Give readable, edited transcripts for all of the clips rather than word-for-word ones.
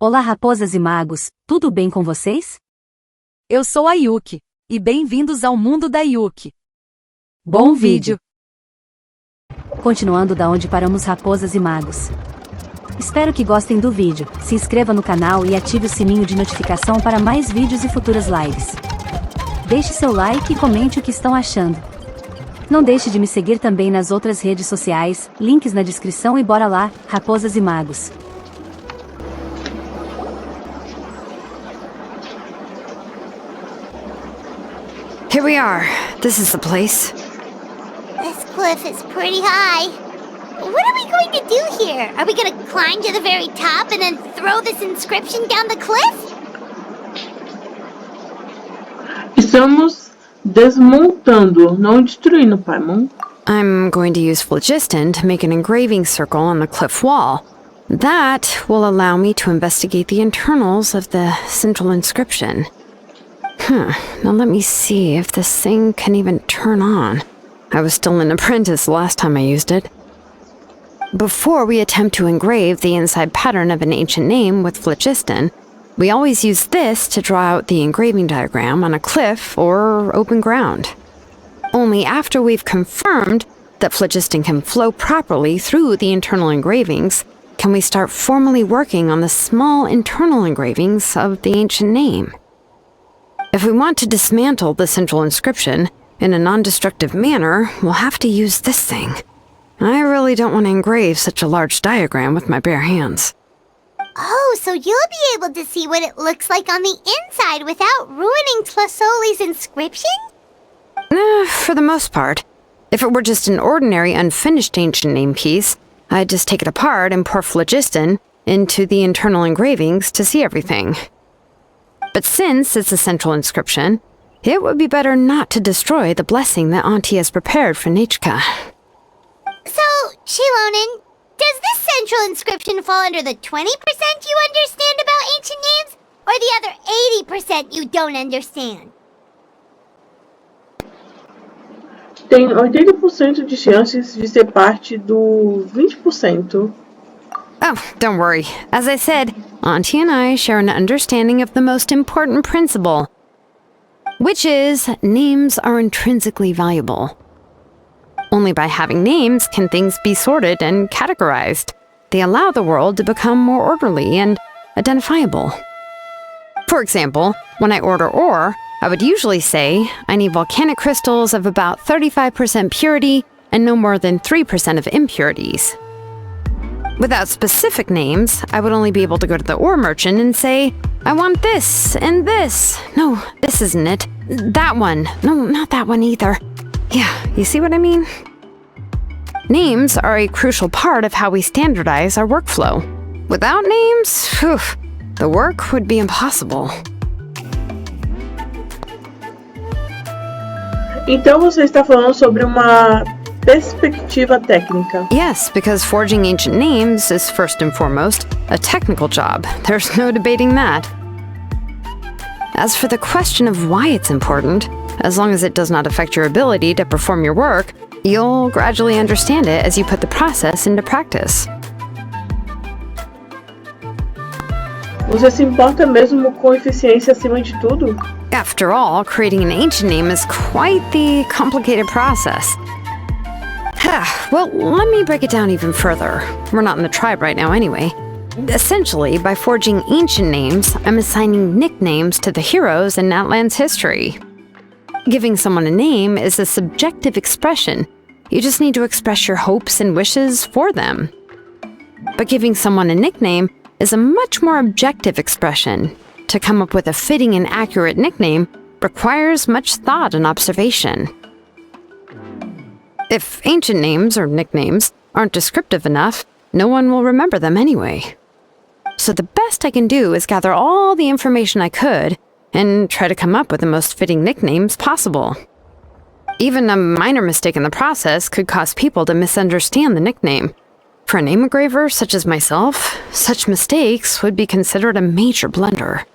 Olá, raposas e magos, tudo bem com vocês? Eu sou a Yuki, e bem-vindos ao mundo da Yuki. Bom vídeo! Continuando da onde paramos, raposas e magos. Espero que gostem do vídeo, se inscreva no canal e ative o sininho de notificação para mais vídeos e futuras lives. Deixe seu like e comente o que estão achando. Não deixe de me seguir também nas outras redes sociais, links na descrição e bora lá, raposas e magos. Here we are. This is the place. This cliff is pretty high. What are we going to do here? Are we going to climb to the very top and then throw this inscription down the cliff? Estamos desmontando, não destruindo, Paimon. I'm going to use phlogiston to make an engraving circle on the cliff wall. That will allow me to investigate the internals of the central inscription. Now let me see if this thing can even turn on. I was still an apprentice last time I used it. Before we attempt to engrave the inside pattern of an ancient name with phlogiston, we always use this to draw out the engraving diagram on a cliff or open ground. Only after we've confirmed that phlogiston can flow properly through the internal engravings can we start formally working on the small internal engravings of the ancient name. If we want to dismantle the central inscription in a non-destructive manner, we'll have to use this thing. I really don't want to engrave such a large diagram with my bare hands. Oh, so you'll be able to see what it looks like on the inside without ruining Tlasoli's inscription? For the most part. If it were just an ordinary unfinished ancient name piece, I'd just take it apart and pour phlogiston into the internal engravings to see everything. But since it's a central inscription, it would be better not to destroy the blessing that Auntie has prepared for Nichika. So, Shilonin, does this central inscription fall under the 20% you understand about ancient names, or the other 80% you don't understand? Tem 80% de chances de ser parte do 20%. Oh, don't worry. As I said, Auntie and I share an understanding of the most important principle, which is names are intrinsically valuable. Only by having names can things be sorted and categorized. They allow the world to become more orderly and identifiable. For example, when I order ore, I would usually say I need volcanic crystals of about 35% purity and no more than 3% of impurities. Without specific names, I would only be able to go to the ore merchant and say, I want this and this. No, this isn't it. That one. No, not that one either. Yeah, you see what I mean? Names are a crucial part of how we standardize our workflow. Without names, the work would be impossible. Então você está falando sobre uma perspectiva técnica. Yes, because forging ancient names is first and foremost a technical job. There's no debating that. As for the question of why it's important, as long as it does not affect your ability to perform your work, you'll gradually understand it as you put the process into practice. Você se importa mesmo com eficiência acima de tudo? After all, creating an ancient name is quite the complicated process. Well, let me break it down even further. We're not in the tribe right now anyway. Essentially, by forging ancient names, I'm assigning nicknames to the heroes in Natlan's history. Giving someone a name is a subjective expression. You just need to express your hopes and wishes for them. But giving someone a nickname is a much more objective expression. To come up with a fitting and accurate nickname requires much thought and observation. If ancient names or nicknames aren't descriptive enough, no one will remember them anyway. So the best I can do is gather all the information I could and try to come up with the most fitting nicknames possible. Even a minor mistake in the process could cause people to misunderstand the nickname. For a name engraver such as myself, such mistakes would be considered a major blunder.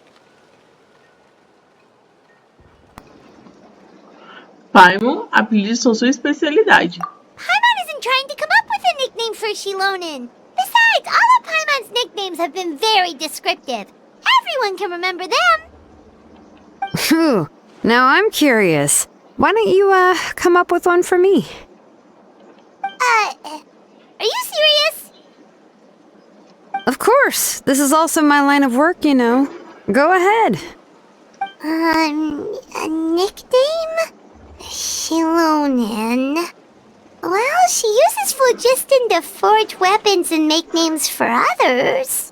Paimon, apelidos são sua especialidade. Paimon isn't trying to come up with a nickname for Shilonin. Besides, all of Paimon Paimon's nicknames have been very descriptive. Everyone can remember them. Phew. Now I'm curious. Why don't you, come up with one for me? Are you serious? Of course. This is also my line of work, you know. Go ahead. A nickname? Shilonen. Well, she uses phlogiston to forge weapons and make names for others.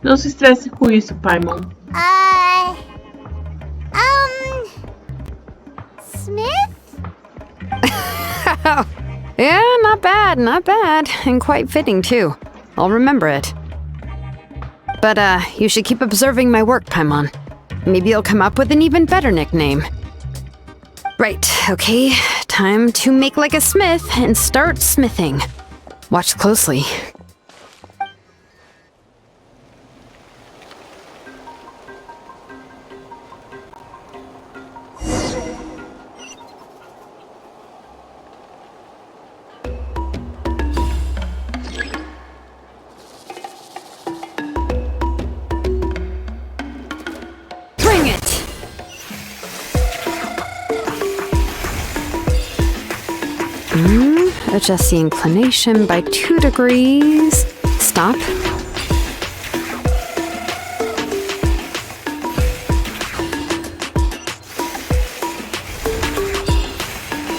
Não se estresse com isso, Paimon. Smith? Yeah, not bad, not bad. And quite fitting, too. I'll remember it. But, you should keep observing my work, Paimon. Maybe you'll come up with an even better nickname. Right, okay. Time to make like a smith and start smithing. Watch closely. Bring it! Adjust the inclination by 2 degrees. Stop.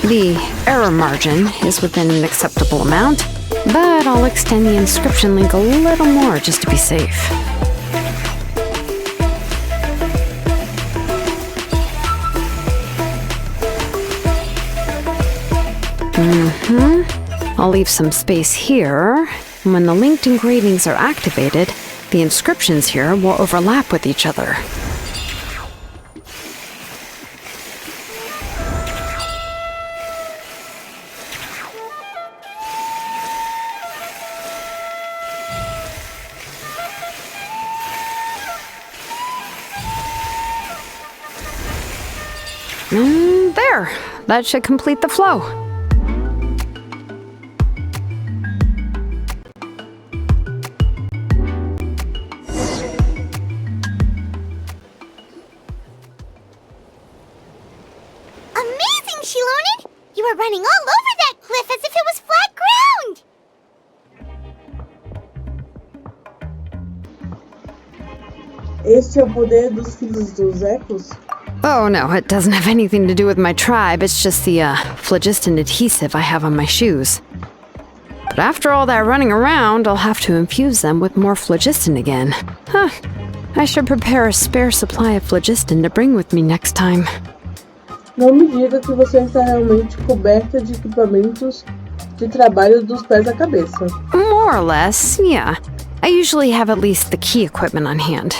The error margin is within an acceptable amount, but I'll extend the inscription link a little more just to be safe. I'll leave some space here. When the linked engravings are activated, the inscriptions here will overlap with each other. There! That should complete the flow. Shilonen! You were running all over that cliff as if it was flat ground! Este é o poder dos filhos dos ecos? Oh no, it doesn't have anything to do with my tribe, it's just the, phlogiston adhesive I have on my shoes. But after all that running around, I'll have to infuse them with more phlogiston again. Huh. I should prepare a spare supply of phlogiston to bring with me next time. Não me diga que você está realmente coberta de equipamentos de trabalho dos pés à cabeça. More or less, yeah. I usually have at least the key equipment on hand.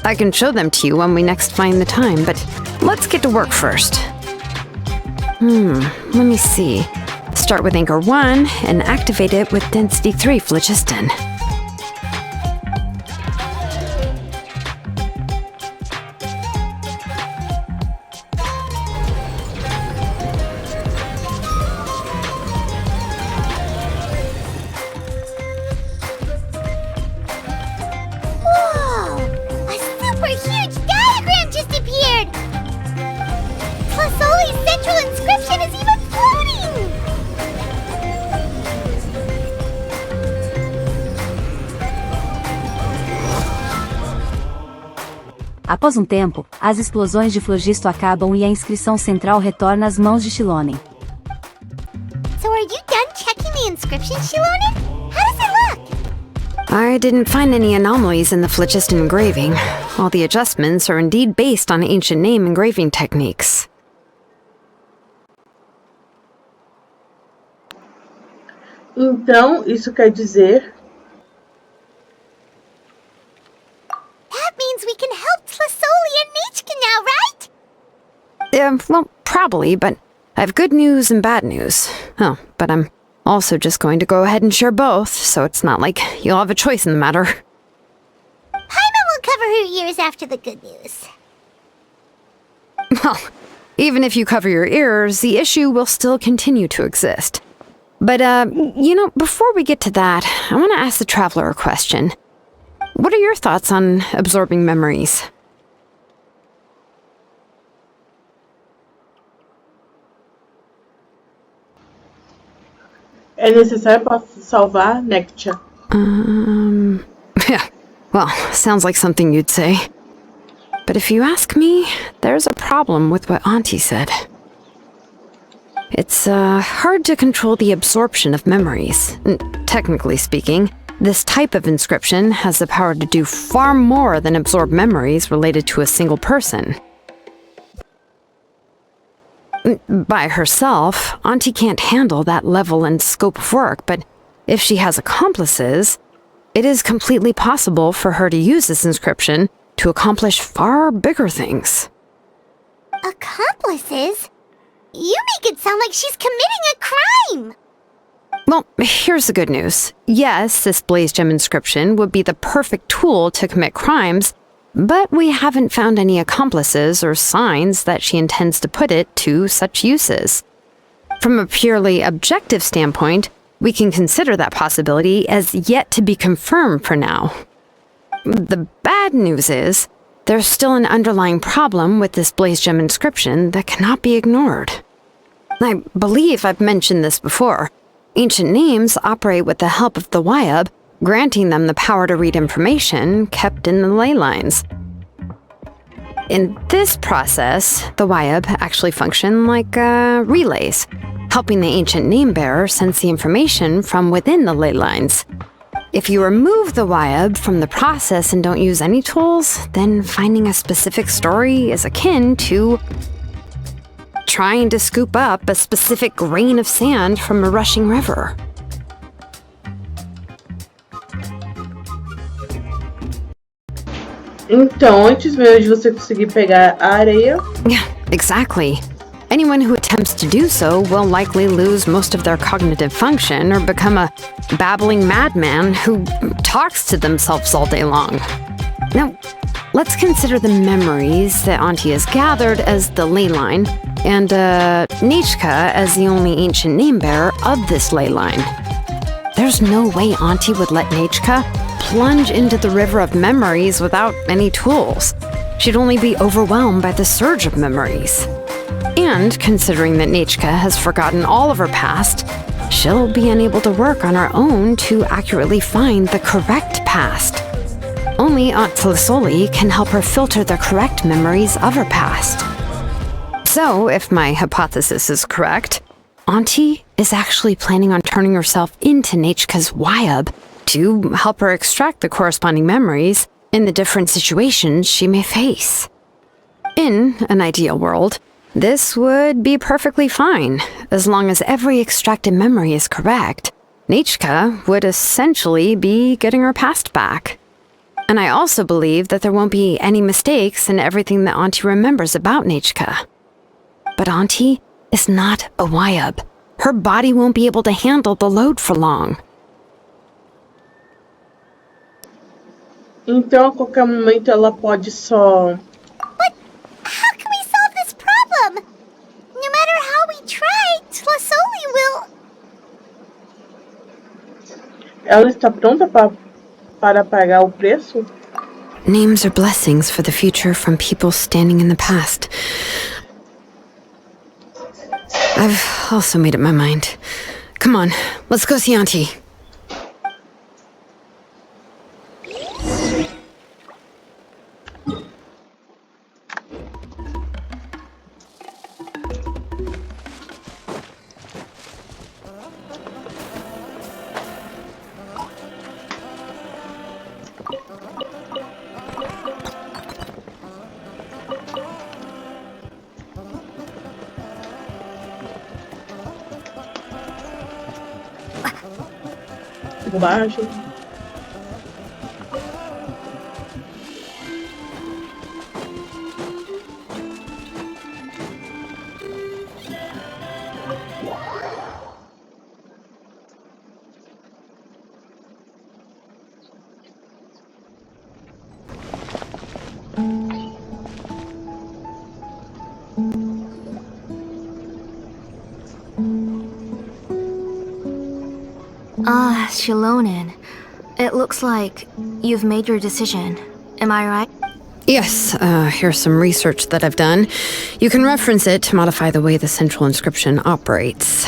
I can show them to you when we next find the time, but let's get to work first. Let me see. Start with anchor 1 and activate it with density 3 phlogiston. Após um tempo, as explosões de flogisto acabam e a inscrição central retorna às mãos de Shilonen. So are you done checking the inscription, Shilonen? How does it look? I didn't find any anomalies in the phlogiston engraving. All the adjustments are indeed based on ancient name engraving techniques. Então, isso quer dizer... That means we can help Tlasoli and Nichka now, right? Well, probably, but I have good news and bad news. Oh, but I'm also just going to go ahead and share both, so it's not like you'll have a choice in the matter. Paimon will cover her ears after the good news. Well, Even if you cover your ears, the issue will still continue to exist. But, before we get to that, I want to ask the traveler a question. What are your thoughts on absorbing memories? É necessário para salvar Nectia. Yeah, well, sounds like something you'd say. But if you ask me, there's a problem with what Auntie said. It's hard to control the absorption of memories. Technically speaking, this type of inscription has the power to do far more than absorb memories related to a single person. By herself, Auntie can't handle that level and scope of work, but if she has accomplices, it is completely possible for her to use this inscription to accomplish far bigger things. Accomplices? You make it sound like she's committing a crime! Well, here's the good news. Yes, this blaze gem inscription would be the perfect tool to commit crimes, but we haven't found any accomplices or signs that she intends to put it to such uses. From a purely objective standpoint, we can consider that possibility as yet to be confirmed for now. The bad news is, there's still an underlying problem with this blaze gem inscription that cannot be ignored. I believe I've mentioned this before. Ancient names operate with the help of the Wyab, granting them the power to read information kept in the ley lines. In this process, the Wyab actually function like relays, helping the ancient name bearer sense the information from within the ley lines. If you remove the Wyab from the process and don't use any tools, then finding a specific story is akin to trying to scoop up a specific grain of sand from a rushing river. Então, antes mesmo de você conseguir pegar a areia... Yeah, exactly. Anyone who attempts to do so will likely lose most of their cognitive function or become a babbling madman who talks to themselves all day long. Now, let's consider the memories that Auntie has gathered as the ley line, and Nichka as the only ancient name bearer of this ley line. There's no way Auntie would let Nichka plunge into the river of memories without any tools. She'd only be overwhelmed by the surge of memories. And considering that Nichka has forgotten all of her past, she'll be unable to work on her own to accurately find the correct past. Only Aunt Tlisoli can help her filter the correct memories of her past. So, if my hypothesis is correct, Auntie is actually planning on turning herself into Nichka's Wyab to help her extract the corresponding memories in the different situations she may face. In an ideal world, this would be perfectly fine. As long as every extracted memory is correct, Nichka would essentially be getting her past back. And I also believe that there won't be any mistakes in everything that Auntie remembers about Nichka. But Auntie is not a Wyab. Her body won't be able to handle the load for long. Então, a qualquer momento, ela pode só... But how can we solve this problem? No matter how we try, Tlasoli will... Ela está pronta para pagar o preço? Names are blessings for the future from people standing in the past. I've also made up my mind. Come on, let's go see Auntie. Baixo. Shilonen. It looks like you've made your decision. Am I right? Yes, here's some research that I've done. You can reference it to modify the way the central inscription operates.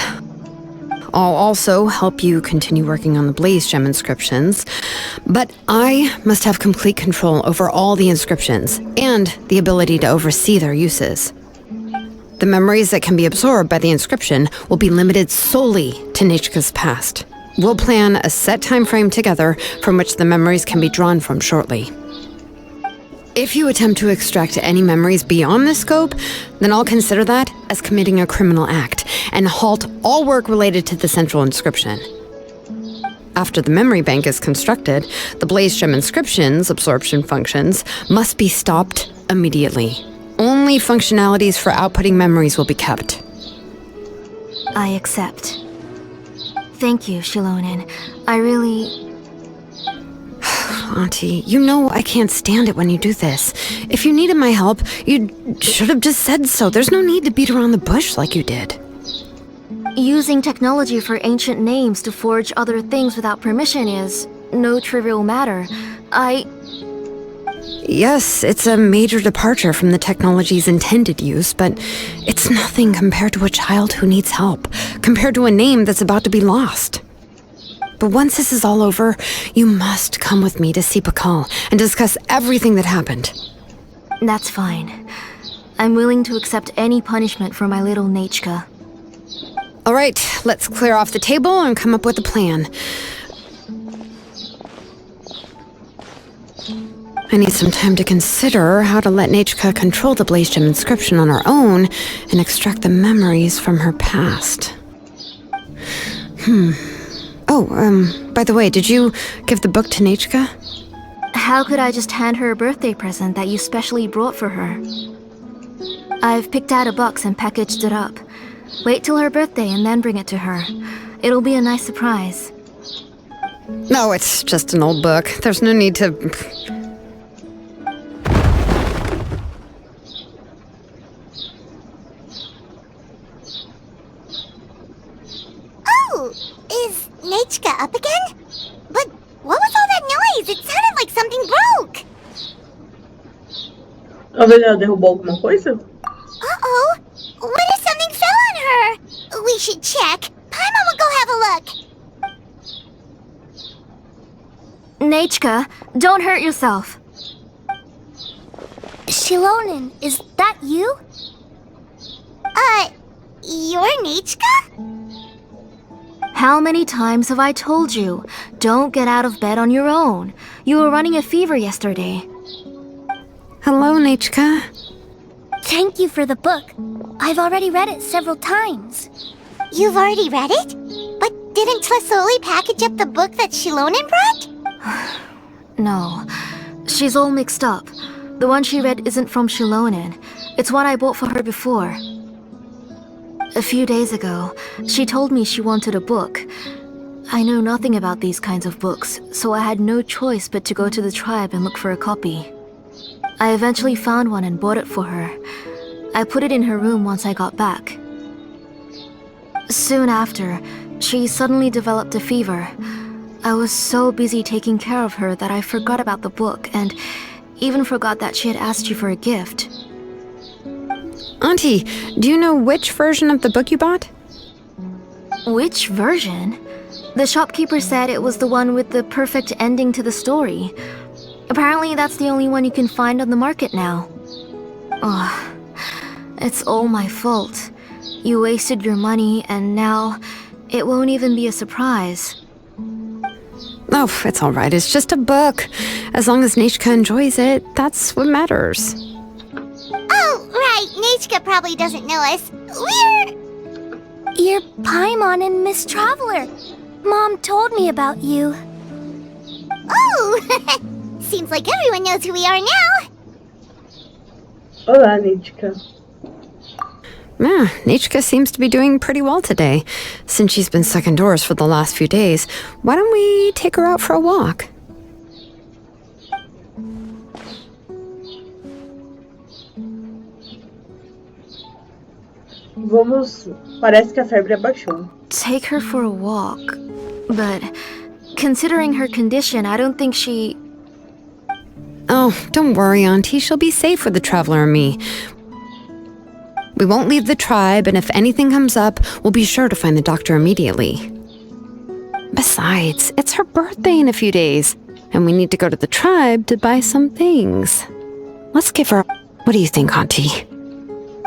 I'll also help you continue working on the Blaze Gem inscriptions, but I must have complete control over all the inscriptions and the ability to oversee their uses. The memories that can be absorbed by the inscription will be limited solely to Nechka's past. We'll plan a set time frame together from which the memories can be drawn from shortly. If you attempt to extract any memories beyond this scope, then I'll consider that as committing a criminal act and halt all work related to the central inscription. After the memory bank is constructed, the Blaze Gem inscription's absorption functions must be stopped immediately. Only functionalities for outputting memories will be kept. I accept. Thank you, Shilonen. I really... Auntie, you know I can't stand it when you do this. If you needed my help, you should have just said so. There's no need to beat around the bush like you did. Using technology for ancient names to forge other things without permission is no trivial matter. Yes, it's a major departure from the technology's intended use, but it's nothing compared to a child who needs help, compared to a name that's about to be lost. But once this is all over, you must come with me to see Pakal and discuss everything that happened. That's fine. I'm willing to accept any punishment for my little Nechka. All right, let's clear off the table and come up with a plan. I need some time to consider how to let Nechka control the Blaze Gem inscription on her own and extract the memories from her past. Oh, by the way, did you give the book to Nechka? How could I just hand her a birthday present that you specially brought for her? I've picked out a box and packaged it up. Wait till her birthday and then bring it to her. It'll be a nice surprise. No, it's just an old book. There's no need to... Oh, is Nechka up again? But what was all that noise? It sounded like something broke. Talvez ela derrubou alguma coisa? Uh-oh. What if something fell on her? We should check. Paimon will go have a look. Nechka, don't hurt yourself. Shilonen, is that you? You're Nechka? How many times have I told you? Don't get out of bed on your own. You were running a fever yesterday. Hello, Nechka. Thank you for the book. I've already read it several times. You've already read it? But didn't Tlasoli package up the book that Shilonen brought? No, she's all mixed up. The one she read isn't from Shilonen. It's one I bought for her before. A few days ago, she told me she wanted a book. I know nothing about these kinds of books, so I had no choice but to go to the tribe and look for a copy. I eventually found one and bought it for her. I put it in her room once I got back. Soon after, she suddenly developed a fever. I was so busy taking care of her that I forgot about the book and even forgot that she had asked you for a gift. Auntie, do you know which version of the book you bought? Which version? The shopkeeper said it was the one with the perfect ending to the story. Apparently that's the only one you can find on the market now. Ugh, it's all my fault. You wasted your money and now it won't even be a surprise. Oh, it's all right. It's just a book. As long as Nechka enjoys it, that's what matters. Oh, right. Nechka probably doesn't know us. You're Paimon and Miss Traveler. Mom told me about you. Oh, seems like everyone knows who we are now. Olá, Nechka. Yeah, Nechka seems to be doing pretty well today. Since she's been stuck indoors for the last few days, why don't we take her out for a walk? Vamos. Parece que a febre abaixou. Take her for a walk. But considering her condition, I don't think she... Oh, don't worry, Auntie. She'll be safe with the Traveler and me. We won't leave the tribe, and if anything comes up, we'll be sure to find the doctor immediately. Besides, it's her birthday in a few days, and we need to go to the tribe to buy some things. Let's give her... What do you think, Auntie?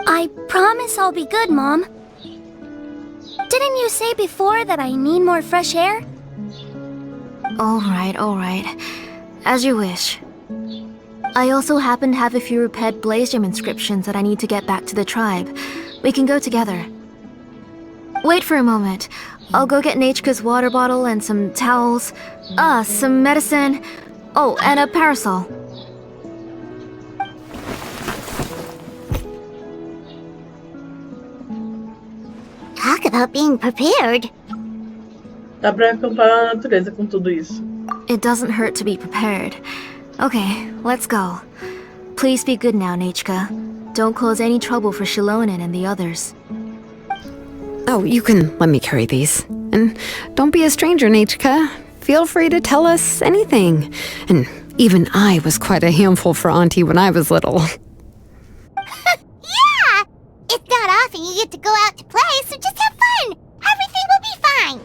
I promise I'll be good, Mom. Didn't you say before that I need more fresh air? All right. As you wish. I also happen to have a few repaired blaze gem inscriptions that I need to get back to the tribe. We can go together. Wait for a moment. I'll go get Nachika's water bottle and some towels. Some medicine. Oh, and a parasol. Talk about being prepared. Dá pra acampar na natureza com tudo isso. It doesn't hurt to be prepared. Okay, let's go. Please be good now, Nachika. Don't cause any trouble for Shilonen and the others. Oh, you can let me carry these. And don't be a stranger, Nachika. Feel free to tell us anything. And even I was quite a handful for Auntie when I was little. Yeah! It's not often you get to go out to play, so just have fun! Everything will be fine!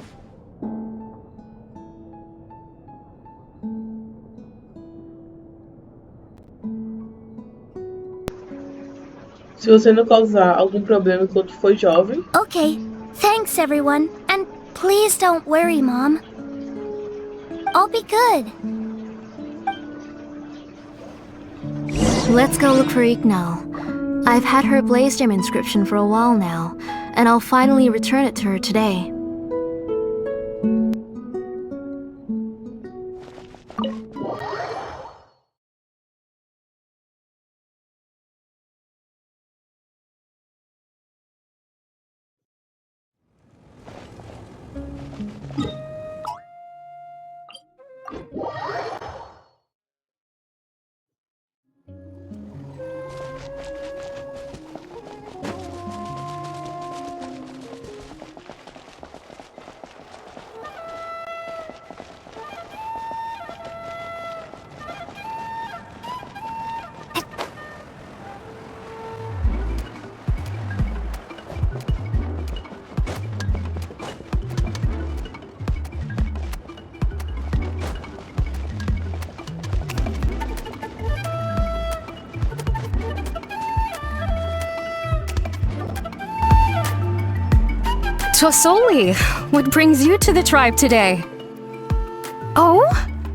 Se você não causar algum problema enquanto for jovem. Okay, thanks everyone. And please don't worry, Mom. I'll be good. Let's go look for Ignal. I've had her blaze gem inscription for a while now, and I'll finally return it to her today. Tosoli, what brings you to the tribe today? Oh,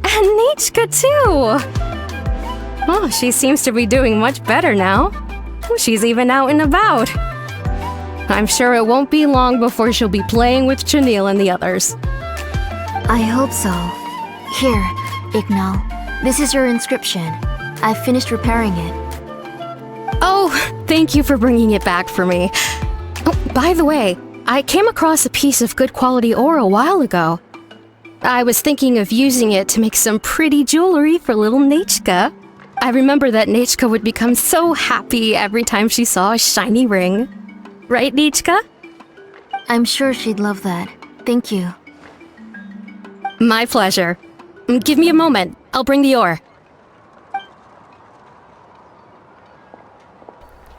and Nachika too! Oh, she seems to be doing much better now. She's even out and about. I'm sure it won't be long before she'll be playing with Chanil and the others. I hope so. Here, Ignal. This is your inscription. I've finished repairing it. Oh, thank you for bringing it back for me. Oh, by the way, I came across a piece of good quality ore a while ago. I was thinking of using it to make some pretty jewelry for little Nachika. I remember that Nachika would become so happy every time she saw a shiny ring. Right, Nachika? I'm sure she'd love that. Thank you. My pleasure. Give me a moment. I'll bring the ore.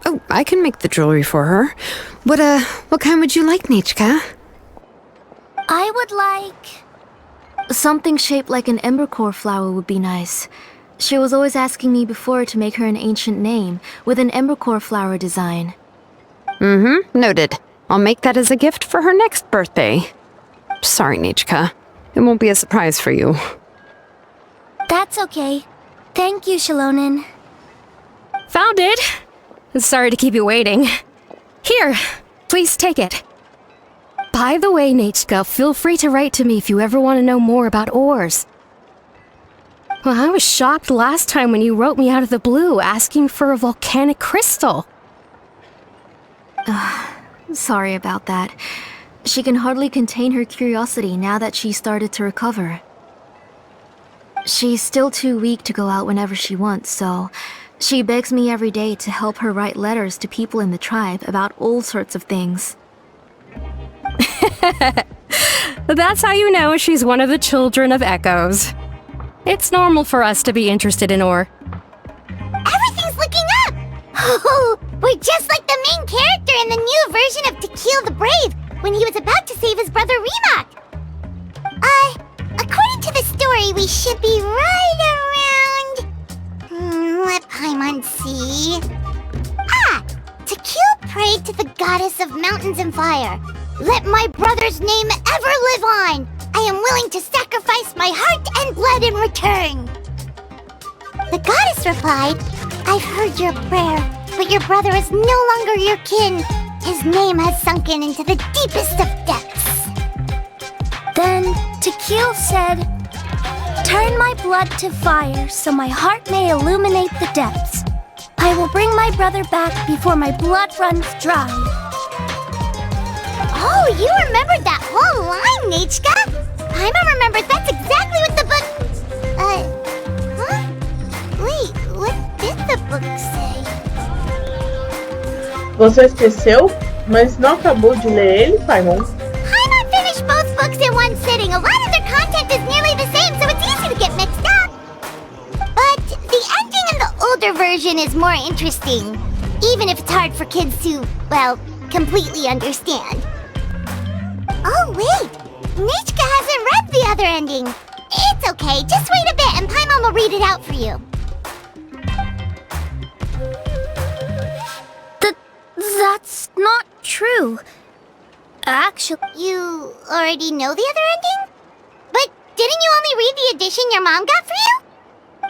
Oh, I can make the jewelry for her. What kind would you like, Nachika? I would like... Something shaped like an embercore flower would be nice. She was always asking me before to make her an ancient name with an embercore flower design. Noted. I'll make that as a gift for her next birthday. Sorry, Nachika. It won't be a surprise for you. That's okay. Thank you, Shilonen. Found it! Sorry to keep you waiting. Here, please take it. By the way, Nachika, feel free to write to me if you ever want to know more about ores. Well, I was shocked last time when you wrote me out of the blue asking for a volcanic crystal. Sorry about that. She can hardly contain her curiosity now that she's started to recover. She's still too weak to go out whenever she wants, so she begs me every day to help her write letters to people in the tribe about all sorts of things. That's how you know she's one of the children of echoes. It's normal for us to be interested in ore. Everything's looking up! Oh, we're just like the main character in the new version of To Kill the Brave when he was about to save his brother Remak. According to the story, we should be right around... let Paimon see... To kill prayed to the goddess of mountains and fire. Let my brother's name ever live on. I am willing to sacrifice my heart and blood in return. The goddess replied, I've heard your prayer, but your brother is no longer your kin. His name has sunken into the deepest of depths. Then Tequil said, turn my blood to fire so my heart may illuminate the depths. I will bring my brother back before my blood runs dry. Oh, you remembered that whole line, Nechka! Paimon remembers that's exactly what the book... Wait, what did the book say? Você esqueceu? Mas não acabou de ler ele, Paimon? Paimon finished both books in one sitting. A lot of their content is nearly the same, so it's easy to get mixed up. But the ending in the older version is more interesting, even if it's hard for kids to, well, completely understand. Oh, wait! Nechka hasn't read the other ending. It's okay, just wait a bit and Paimon will read it out for you. That's not true. Actually, You already know the other ending? But didn't you only read the edition your mom got for you?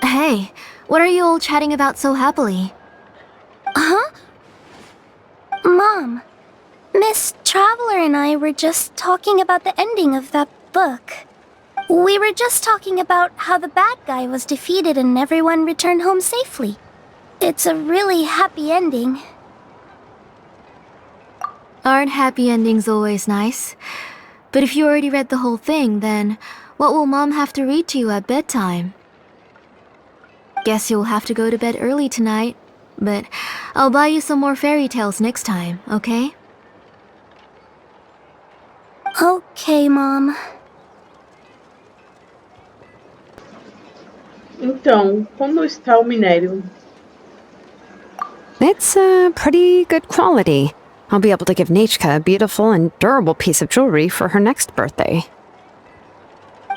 Hey, what are you all chatting about so happily? huh? Mom, Miss Traveler and I were just talking about the ending of that book. We were just talking about how the bad guy was defeated and everyone returned home safely. It's a really happy ending. Aren't happy endings always nice? But if you already read the whole thing, then what will Mom have to read to you at bedtime? Guess you'll have to go to bed early tonight, but I'll buy you some more fairy tales next time, okay? Okay, Mom. Então, como está o minério? It's pretty good quality. I'll be able to give Nechka a beautiful and durable piece of jewelry for her next birthday.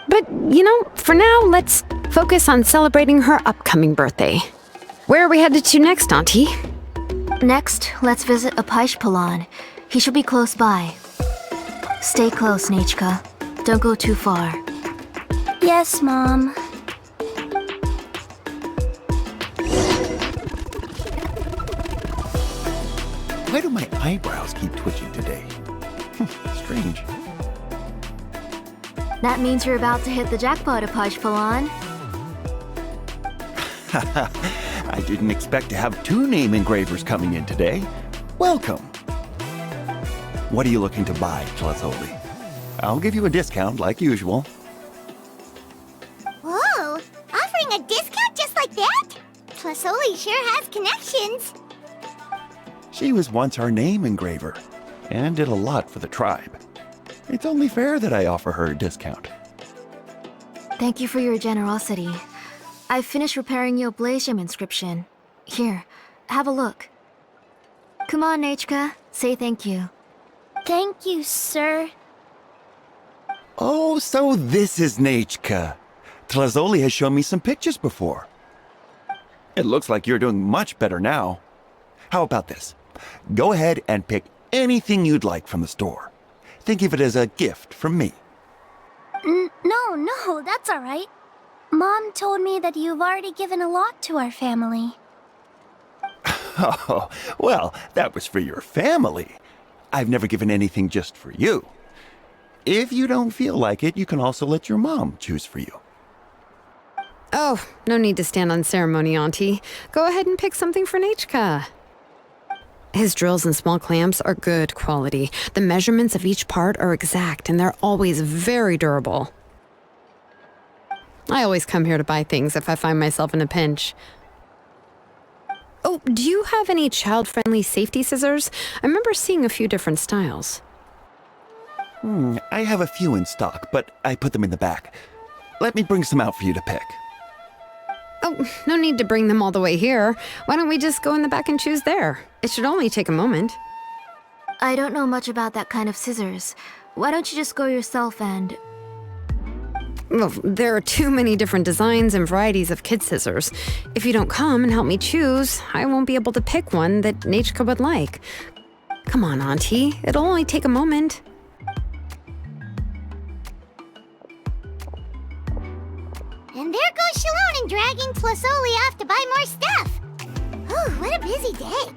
But, you know, for now, let's focus on celebrating her upcoming birthday. Where are we headed to next, Auntie? Next, let's visit Palan. He should be close by. Stay close, Nechka. Don't go too far. Yes, Mom. Why do my eyebrows keep twitching today? Strange. That means you're about to hit the jackpot, Palan. I didn't expect to have 2 name engravers coming in today. Welcome. What are you looking to buy, Tlazoli? I'll give you a discount like usual. Whoa, offering a discount just like that? Tlasoli sure has connections. She was once our name engraver and did a lot for the tribe. It's only fair that I offer her a discount. Thank you for your generosity. I've finished repairing your Blasium inscription. Here, have a look. Come on, Nechka, say thank you. Thank you, sir. Oh, so this is Nechka. Tlazoli has shown me some pictures before. It looks like you're doing much better now. How about this? Go ahead and pick anything you'd like from the store. Think of it as a gift from me. No, that's all right. Mom told me that you've already given a lot to our family. Oh, well, that was for your family. I've never given anything just for you. If you don't feel like it, you can also let your mom choose for you. Oh, no need to stand on ceremony, Auntie. Go ahead and pick something for Nechka. His drills and small clamps are good quality. The measurements of each part are exact, and they're always very durable. I always come here to buy things if I find myself in a pinch. Oh, do you have any child-friendly safety scissors? I remember seeing a few different styles. I have a few in stock, but I put them in the back. Let me bring some out for you to pick. Oh, no need to bring them all the way here. Why don't we just go in the back and choose there? It should only take a moment. I don't know much about that kind of scissors. Why don't you just go yourself and... Well, there are too many different designs and varieties of kid scissors. If you don't come and help me choose, I won't be able to pick one that Nachka would like. Come on, Auntie. It'll only take a moment. And there goes Shilonen dragging Tlasoli off to buy more stuff. Ooh, what a busy day.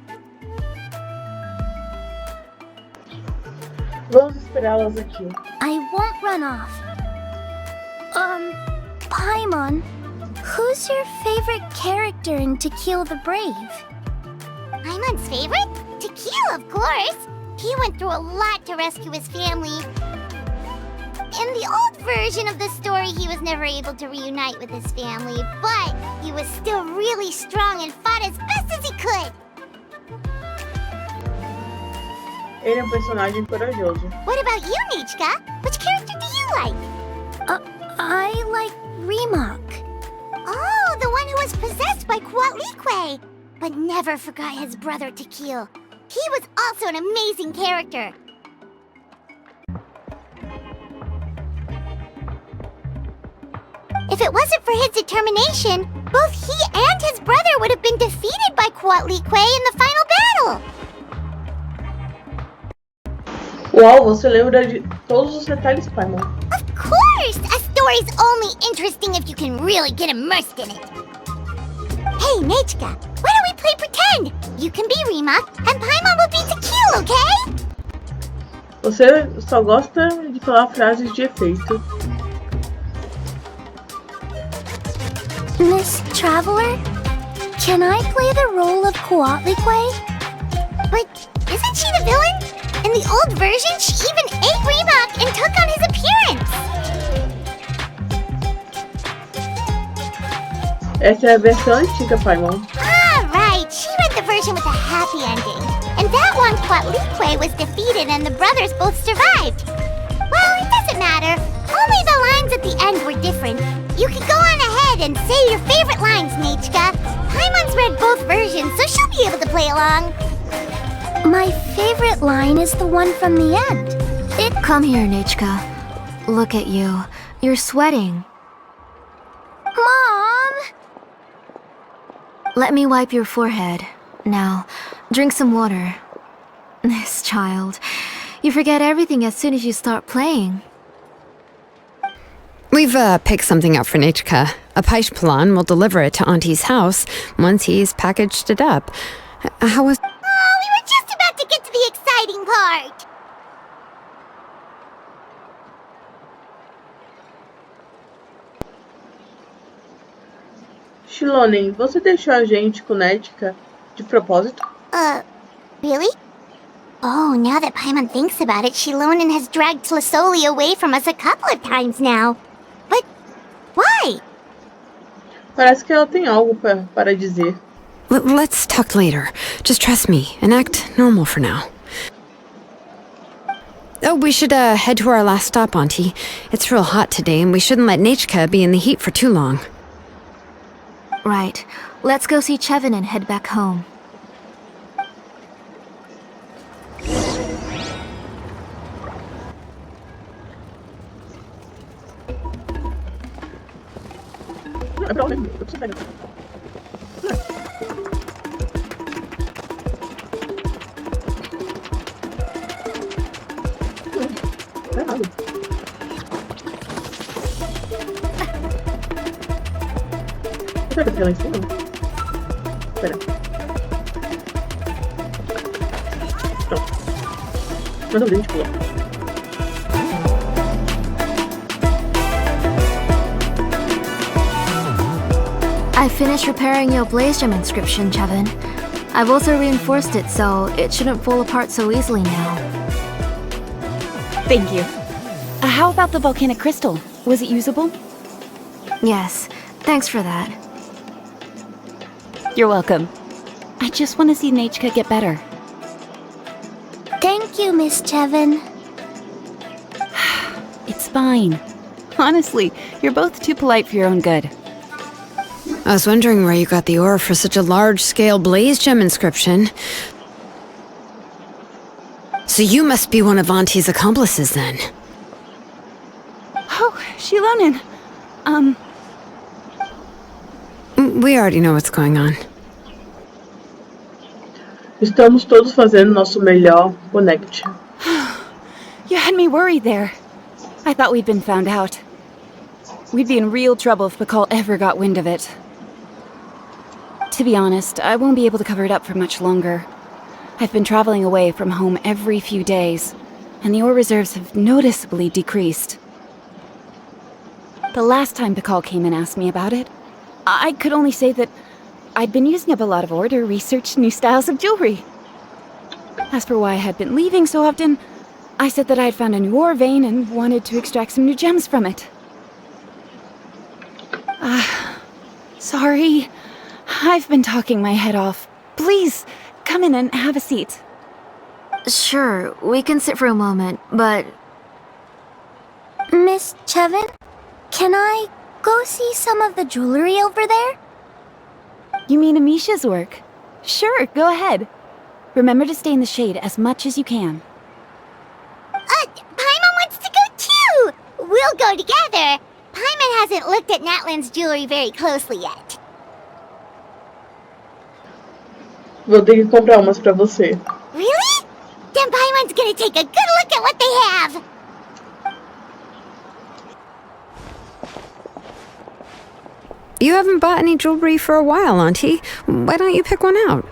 Vamos esperá-las aqui. I won't run off. Paimon, who's your favorite character in To Kill the Brave? Paimon's favorite? Tequila, of course. He went through a lot to rescue his family. In the old version of the story, he was never able to reunite with his family, but he was still really strong and fought as best as he could. Ele é personagem corajoso. What about you, Nichka? Which character do you like? I like Remak. Oh, the one who was possessed by Kuatlikwe, but never forgot his brother Tequil. He was also an amazing character. If it wasn't for his determination, both he and his brother would have been defeated by Kuatlikwe in the final battle. Uau, você lembra de todos os detalhes, Paimon. Of course! A story's only interesting if you can really get immersed in it. Hey, Nachka, why don't we play pretend? You can be Remak, and Paimon will be Tequila, okay? Você só gosta de falar frases de efeito. Miss Traveler, can I play the role of Kuatlikwe? But isn't she the villain? In the old version, she even ate Remak and took on his appearance. Essa é a versão antiga, Paimon. Ah, right. She read the version with a happy ending. And that one, Kuatlikwe was defeated and the brothers both survived. Well, it doesn't matter. Only the lines at the end were different. You can go on ahead and say your favorite lines, Nachka. Paimon's read both versions, so she'll be able to play along. My favorite line is the one from the end. Come here, Nachka. Look at you. You're sweating. Mom! Let me wipe your forehead. Now, drink some water. This child. You forget everything as soon as you start playing. We've picked something up for Nachka. A Paishpalan will deliver it to Auntie's house once he's packaged it up. How was... Oh, we were just about to get to the exciting part. Shilonen, você deixou a gente com Nachka de propósito? Really? Oh, now that Paimon thinks about it, Shilonen has dragged Tlasoli away from us a couple of times now. But why? Parece que ela tem algo para dizer. Let's talk later. Just trust me and act normal for now. Oh, we should head to our last stop, Auntie. It's real hot today and we shouldn't let Nachka be in the heat for too long. Right. Let's go see Chevin and head back home. É pra onde? Eu preciso pegar. Não é nada. Você vai lá em cima? Espera. Pronto. Manda um gente pular. I finished repairing your Blaze Gem inscription, Chevin. I've also reinforced it so it shouldn't fall apart so easily now. Thank you. How about the volcanic crystal? Was it usable? Yes, thanks for that. You're welcome. I just want to see Nachka get better. Thank you, Miss Chevin. fine. Honestly, you're both too polite for your own good. I was wondering where you got the ore for such a large-scale blaze gem inscription. So you must be one of Auntie's accomplices, then. Oh, Shilonen. We already know what's going on. Estamos todos fazendo nosso melhor. Connect. You had me worried there. I thought we'd been found out. We'd be in real trouble if Bakal ever got wind of it. To be honest, I won't be able to cover it up for much longer. I've been traveling away from home every few days, and the ore reserves have noticeably decreased. The last time Bakal came and asked me about it, I could only say that I'd been using up a lot of ore to research new styles of jewelry. As for why I had been leaving so often, I said that I had found a new ore vein and wanted to extract some new gems from it. Sorry. I've been talking my head off. Please, come in and have a seat. Sure, we can sit for a moment, but... Miss Chevin, can I go see some of the jewelry over there? You mean Amisha's work? Sure, go ahead. Remember to stay in the shade as much as you can. Paimon wants to go too! We'll go together. Paimon hasn't looked at Natlan's jewelry very closely yet. Vou ter que comprar umas pra você. Really? Then Paimon's gonna take a good look at what they have! You haven't bought any jewelry for a while, Auntie. Why don't you pick one out?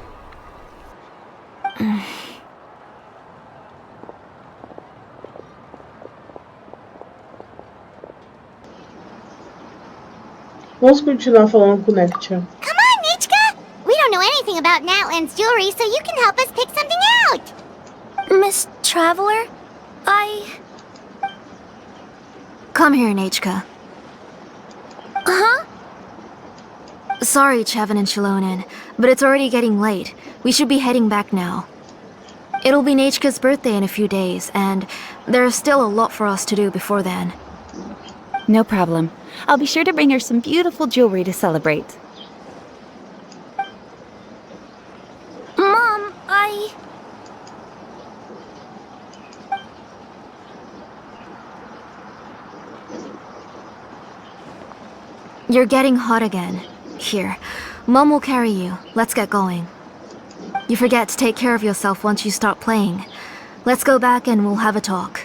Vamos continuar falando com o Nectia. Come on, Nichka! We don't know anything about Natlan's jewelry, so you can help us pick something out! Miss Traveler, Come here, Nachka. Huh? Sorry, Chevin and Shilonen, but it's already getting late. We should be heading back now. It'll be Nachka's birthday in a few days, and there's still a lot for us to do before then. No problem. I'll be sure to bring her some beautiful jewelry to celebrate. Mom, You're getting hot again. Here, Mom will carry you. Let's get going. You forget to take care of yourself once you start playing. Let's go back and we'll have a talk.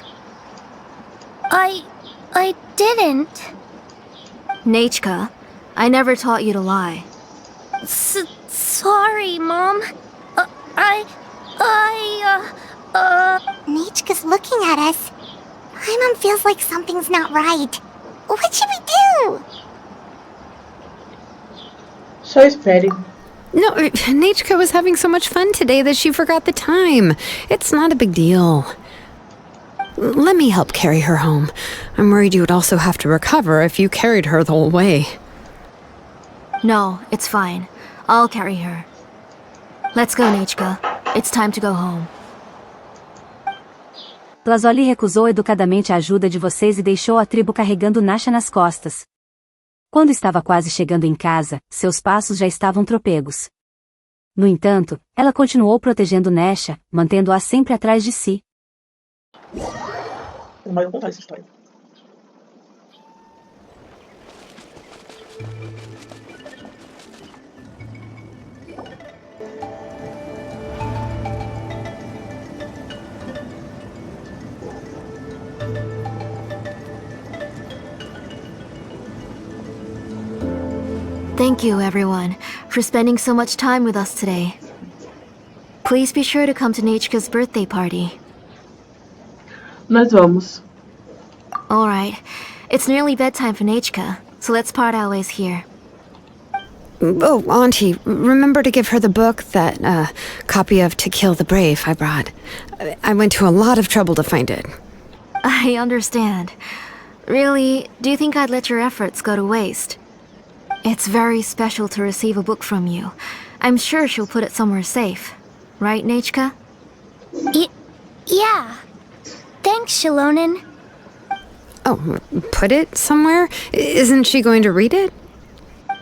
I didn't. Nachka, I never taught you to lie. Sorry, Mom. Nichka's looking at us. Paimon feels like something's not right. What should we do? Só espere. No, Nachka was having so much fun today that she forgot the time. It's not a big deal. Let me help carry her home. I'm worried you would also have to recover if you carried her the whole way. No, it's fine. I'll carry her. Let's go, Nachka. It's time to go home. Blazoli recusou educadamente a ajuda de vocês e deixou a tribo carregando Nasha nas costas. Quando estava quase chegando em casa, seus passos já estavam trôpegos. No entanto, ela continuou protegendo Nasha, mantendo-a sempre atrás de si. Mas eu vou contar essa história. Thank you, everyone, for spending so much time with us today. Please be sure to come to Nachka's birthday party. Nós vamos. Alright, it's nearly bedtime for Nachka, so let's part our ways here. Oh, Auntie, remember to give her the book, that copy of To Kill the Brave I brought. I went to a lot of trouble to find it. I understand. Really, do you think I'd let your efforts go to waste? It's very special to receive a book from you. I'm sure she'll put it somewhere safe. Right, Nachka? Yeah. Thanks, Shilonen. Oh, put it somewhere? Isn't she going to read it?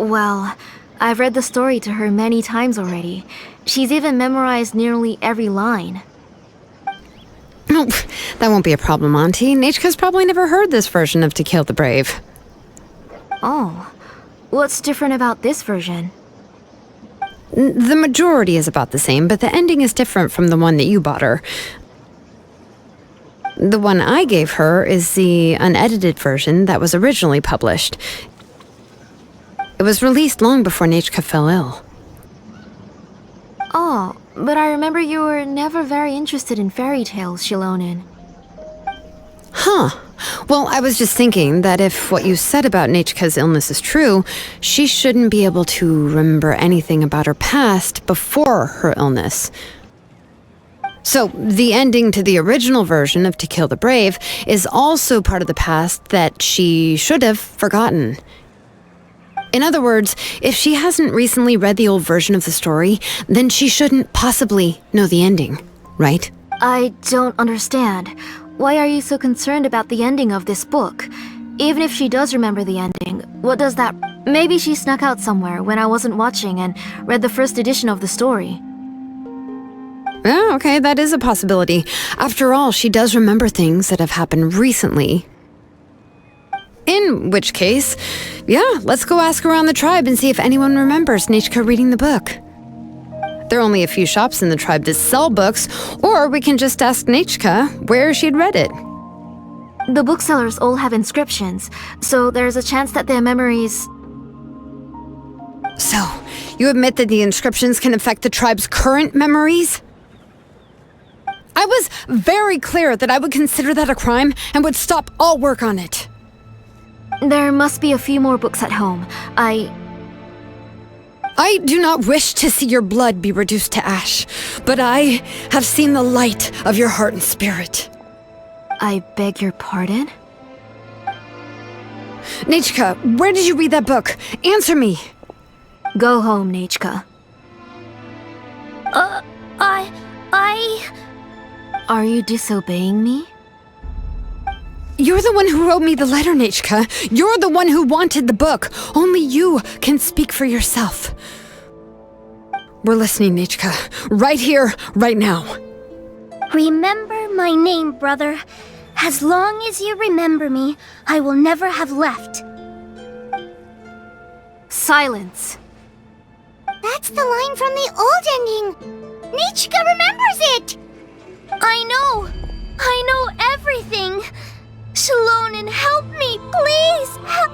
Well, I've read the story to her many times already. She's even memorized nearly every line. Oh, that won't be a problem, Auntie. Nechka's probably never heard this version of To Kill the Brave. Oh, what's different about this version? The majority is about the same, but the ending is different from the one that you bought her. The one I gave her is the unedited version that was originally published. It was released long before Nechka fell ill. Oh, but I remember you were never very interested in fairy tales, Shilonen. Huh. Well, I was just thinking that if what you said about Nechka's illness is true, she shouldn't be able to remember anything about her past before her illness. So, the ending to the original version of To Kill the Brave is also part of the past that she should have forgotten. In other words, if she hasn't recently read the old version of the story, then she shouldn't possibly know the ending, right? I don't understand. Why are you so concerned about the ending of this book? Even if she does remember the ending, what does that... Maybe she snuck out somewhere when I wasn't watching and read the first edition of the story. Oh, okay, that is a possibility. After all, she does remember things that have happened recently. In which case, yeah, let's go ask around the tribe and see if anyone remembers Nechka reading the book. There are only a few shops in the tribe that sell books, or we can just ask Nechka where she'd read it. The booksellers all have inscriptions, so there's a chance that their memories... So, you admit that the inscriptions can affect the tribe's current memories? I was very clear that I would consider that a crime and would stop all work on it. There must be a few more books at home. I do not wish to see your blood be reduced to ash, but I have seen the light of your heart and spirit. I beg your pardon? Nechka, where did you read that book? Answer me! Go home, Nechka. Are you disobeying me? You're the one who wrote me the letter, Nechka. You're the one who wanted the book. Only you can speak for yourself. We're listening, Nechka. Right here, right now. Remember my name, brother. As long as you remember me, I will never have left. Silence. That's the line from the old ending. Nechka remembers it. I know everything. Shilonen, help me, please! Help!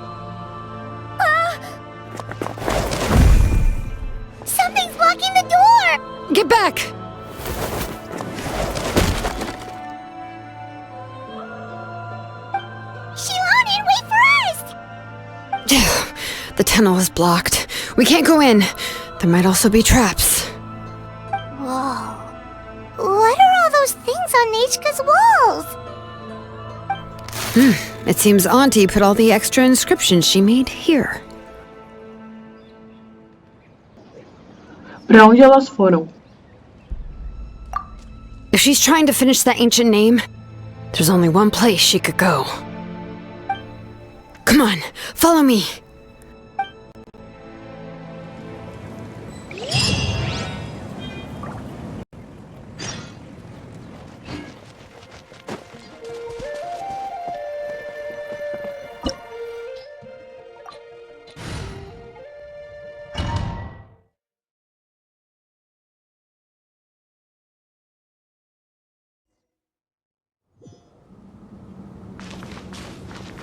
Something's blocking the door! Get back! Shilonen, wait for us! The tunnel is blocked. We can't go in. There might also be traps. Whoa. What are all those things on Nechka's walls? It seems Auntie put all the extra inscriptions she made here. Pra onde elas foram? If she's trying to finish that ancient name, there's only one place she could go. Come on, follow me.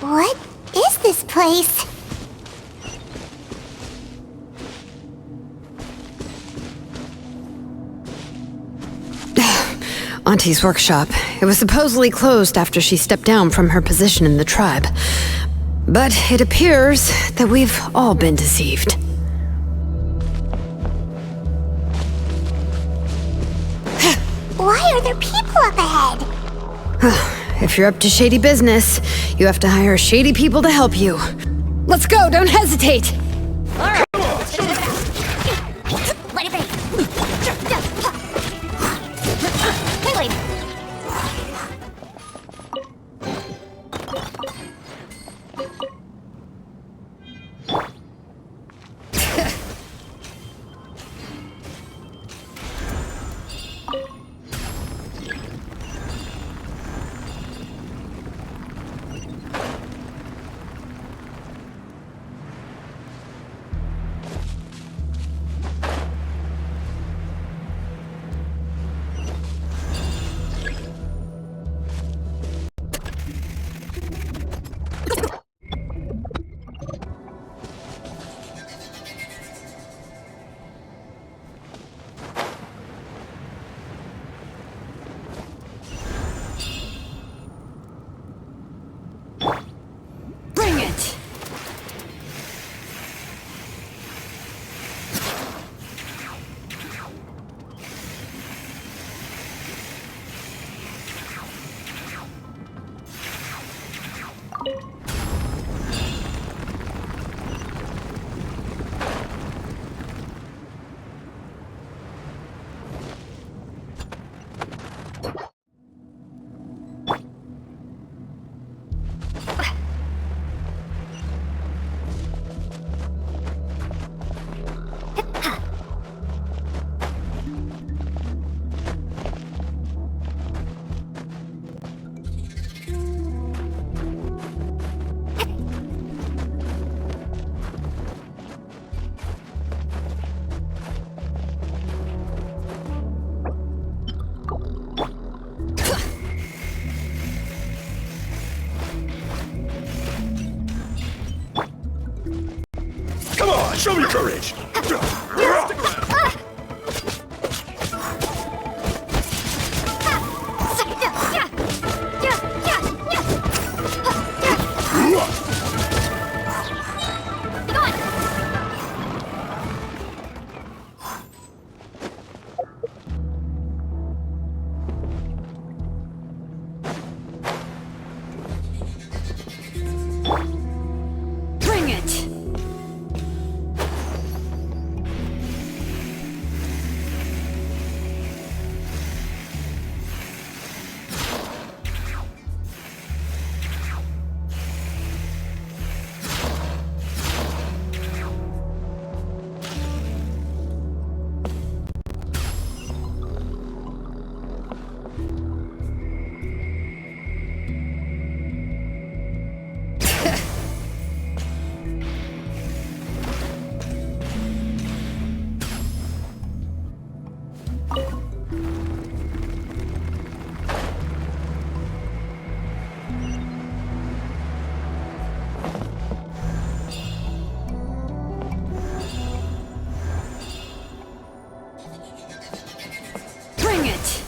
What is this place? Auntie's workshop. It was supposedly closed after she stepped down from her position in the tribe. But it appears that we've all been deceived. Why are there people up ahead? If you're up to shady business, you have to hire shady people to help you. Let's go, don't hesitate! Let it be. Come on, show me courage! Bring it! Bring it!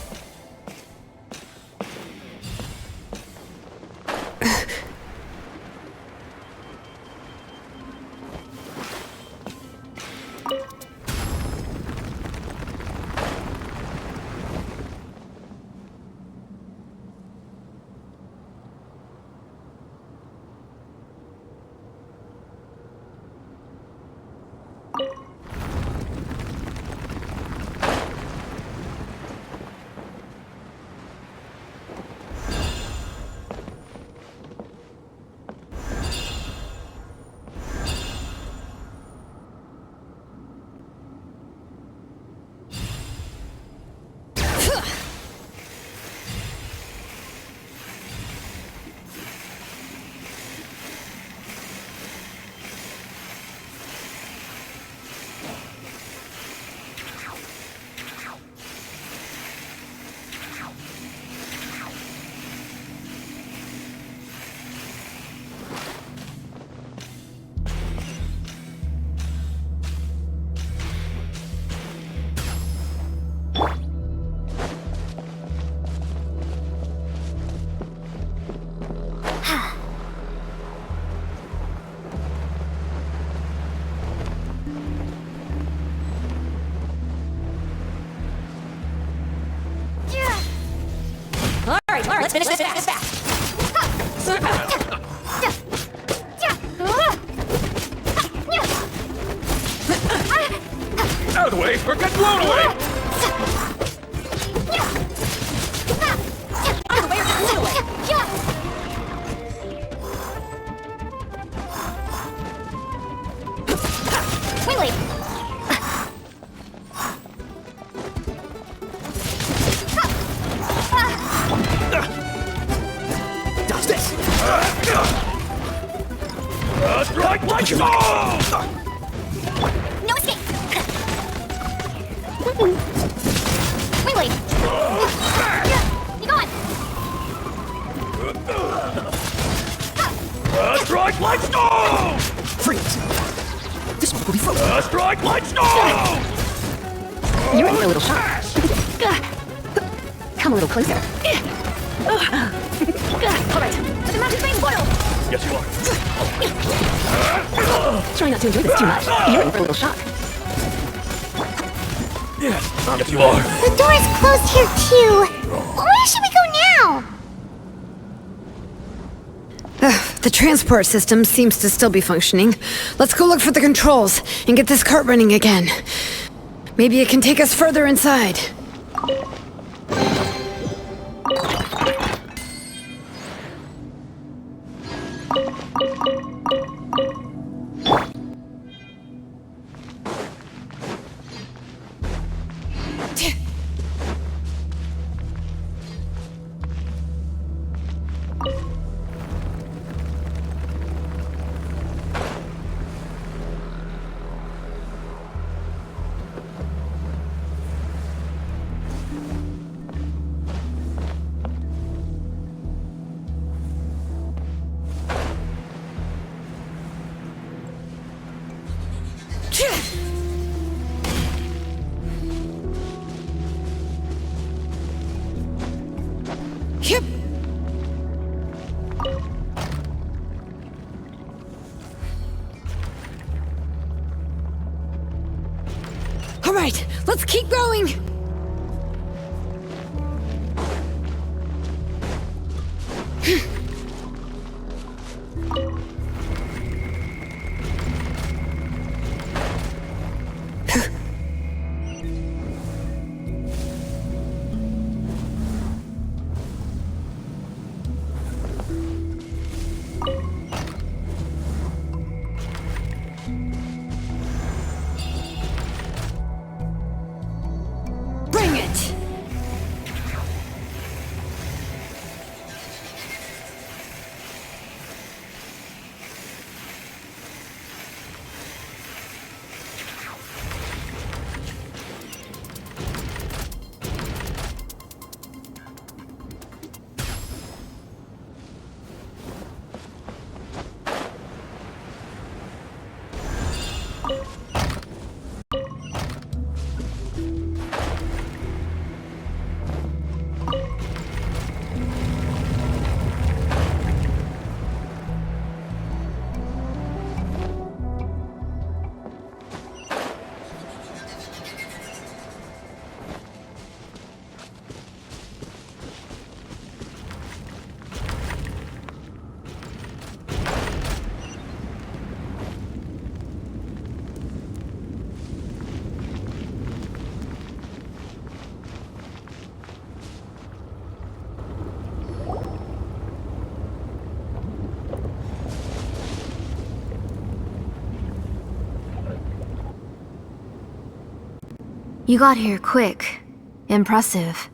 Let's finish this fast. Out of the way, or get blown away! Out of the way or get blown away! Wing leap! Does this? Strike like so! No escape! Wing leap! You go on! Strike like snow! Freeze! This one will be frozen. Strike like snow! You're in for a little shock. Come a little closer. Alright, let the magic flame boil! Yes, you are. Try not to enjoy this too much. You're in for a little shock. Yes, yes, you are. The door is closed here too. Where should we go now? The transport system seems to still be functioning. Let's go look for the controls and get this cart running again. Maybe it can take us further inside. All right, let's keep going. Bring it! You got here quick. Impressive.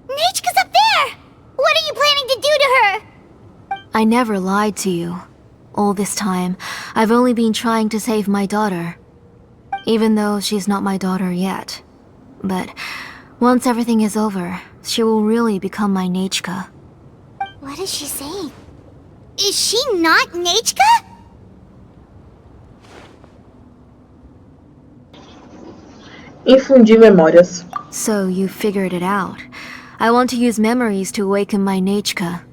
Nechka's up there! What are you planning to do to her? I never lied to you. All this time, I've only been trying to save my daughter. Even though she's not my daughter yet. But once everything is over, she will really become my Nechka. What is she saying? Is she not Nechka? Infundir memórias. So you figured it out. I want to use memories to awaken my Nechka.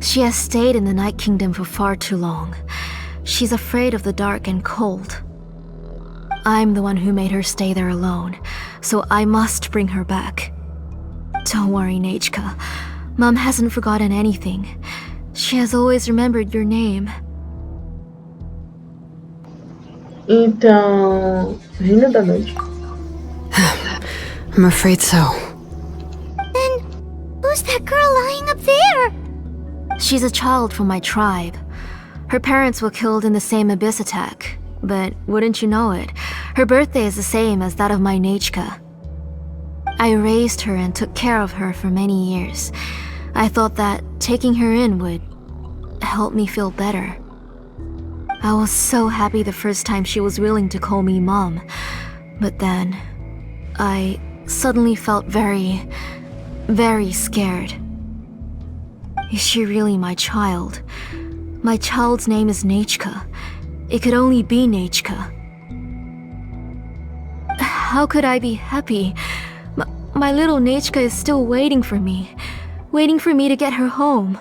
She has stayed in the Night Kingdom for far too long. She's afraid of the dark and cold. I'm the one who made her stay there alone, so I must bring her back. Don't worry, Nechka. Mom hasn't forgotten anything. She has always remembered your name. Então, Reina da Noite. I'm afraid so. Then, who's that girl lying up there? She's a child from my tribe. Her parents were killed in the same abyss attack. But wouldn't you know it, her birthday is the same as that of my Nechka. I raised her and took care of her for many years. I thought that taking her in would help me feel better. I was so happy the first time she was willing to call me Mom. But then, I suddenly felt very scared. Is she really my child? My child's name is Nechka. It could only be Nechka. How could I be happy? My little Nechka is still waiting for me to get her home.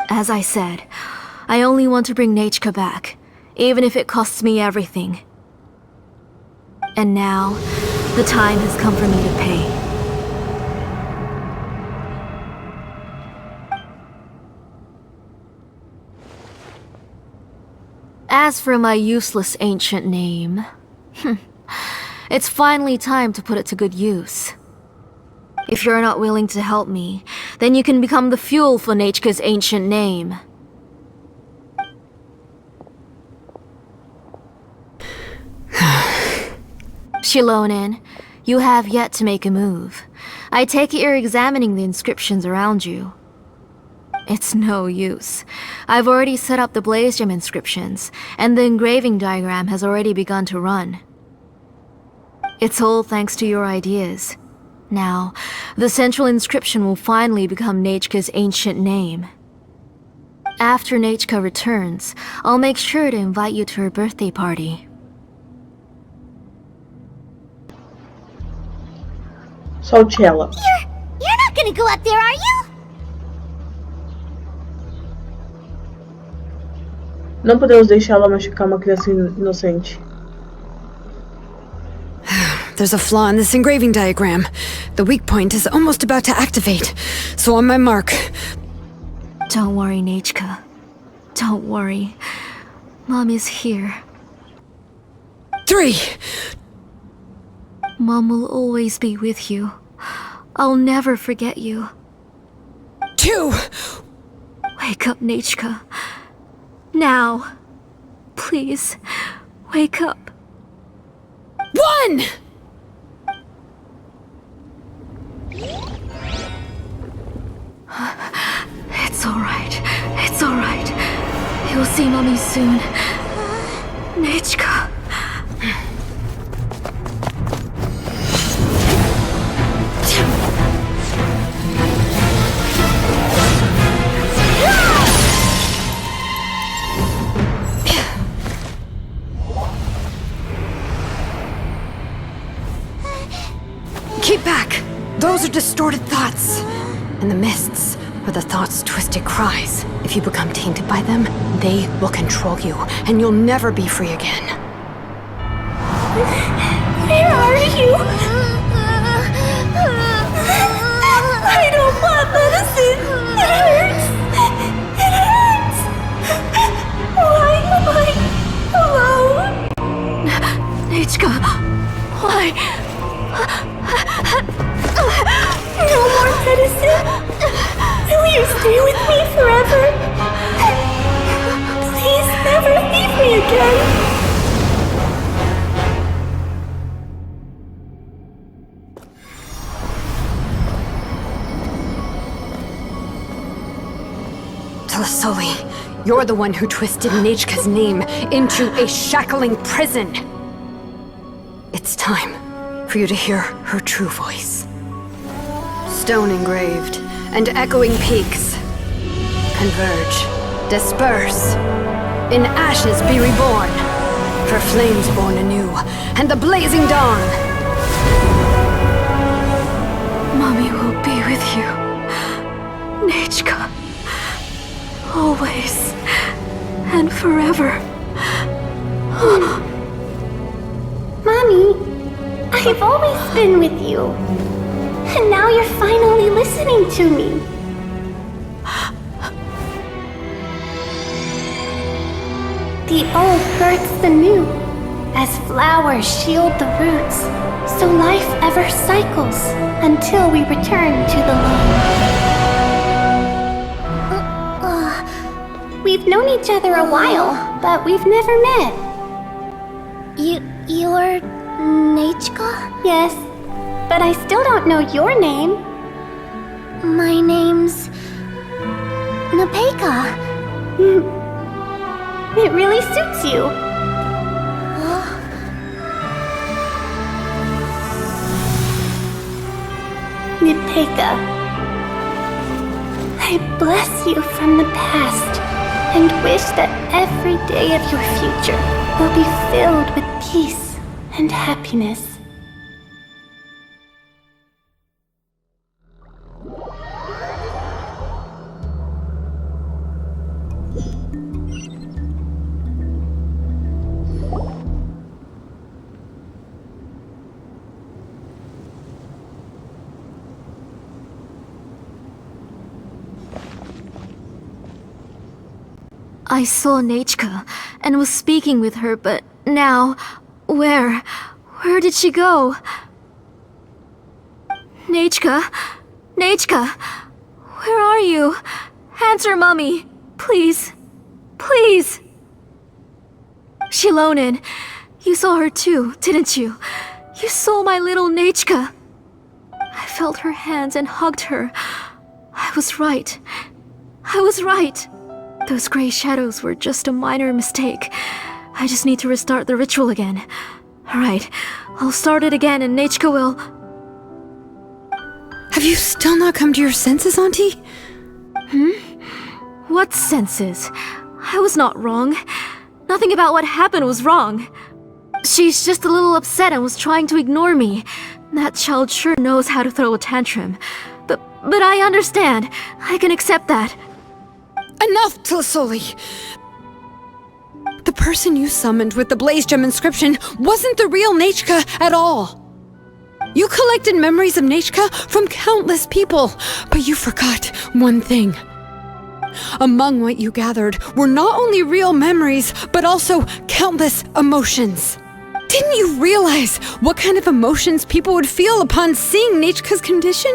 As I said, I only want to bring Nechka back, even if it costs me everything. And now, the time has come for me to pay. As for my useless ancient name, it's finally time to put it to good use. If you're not willing to help me, then you can become the fuel for Nechka's ancient name. Shilonen, you have yet to make a move. I take it you're examining the inscriptions around you. It's no use. I've already set up the blaze gem inscriptions, and the engraving diagram has already begun to run. It's all thanks to your ideas. Now, the central inscription will finally become Nechka's ancient name. After Nechka returns, I'll make sure to invite you to her birthday party. Solte ela. You're not gonna go up there, are you? Não podemos deixá-la machucar uma criança inocente. There's a flaw in this engraving diagram. The weak point is almost about to activate. So on my mark. Don't worry, Nechka. Don't worry. Mom is here. 3. Mom will always be with you. I'll never forget you. 2. Wake up, Nechka. Now. Please, wake up. 1! It's alright. It's alright. You'll see Mommy soon. Nechka. Keep back! Those are distorted thoughts. And the mists are the thoughts' twisted cries. If you become tainted by them, they will control you, and you'll never be free again. Where are you? I don't want medicine. It hurts. It hurts. Why am I alone? Nechka, why? No more medicine. Will you stay with me forever? Please never leave me again. Tlasoli, you're the one who twisted Nechka's name into a shackling prison. It's time for you to hear her true voice. Stone engraved and echoing peaks converge, disperse, in ashes be reborn, for flames born anew, and the blazing dawn. Mommy will be with you. Nechka. Always. And forever. Mommy, I've always been with you. And now you're finally listening to me. The old births the new, as flowers shield the roots, so life ever cycles until we return to the land. We've known each other a while, but we've never met. You're Nechka? Yes, but I still don't know your name. My name's Napeka. It really suits you. Napeka, I bless you from the past and wish that every day of your future will be filled with peace and happiness. I saw Nechka and was speaking with her, but now, where did she go? Nechka? Nechka? Where are you? Answer, Mommy. Please. Please. Shilonen, you saw her too, didn't you? You saw my little Nechka. I felt her hands and hugged her. I was right. I was right. Those gray shadows were just a minor mistake. I just need to restart the ritual again. Alright, I'll start it again and Nechka will... Have you still not come to your senses, Auntie? What senses? I was not wrong. Nothing about what happened was wrong. She's just a little upset and was trying to ignore me. That child sure knows how to throw a tantrum. But I understand. I can accept that. Enough, Tlasoli! The person you summoned with the blaze gem inscription wasn't the real Nechka at all. You collected memories of Nechka from countless people, but you forgot one thing. Among what you gathered were not only real memories, but also countless emotions. Didn't you realize what kind of emotions people would feel upon seeing Nechka's condition?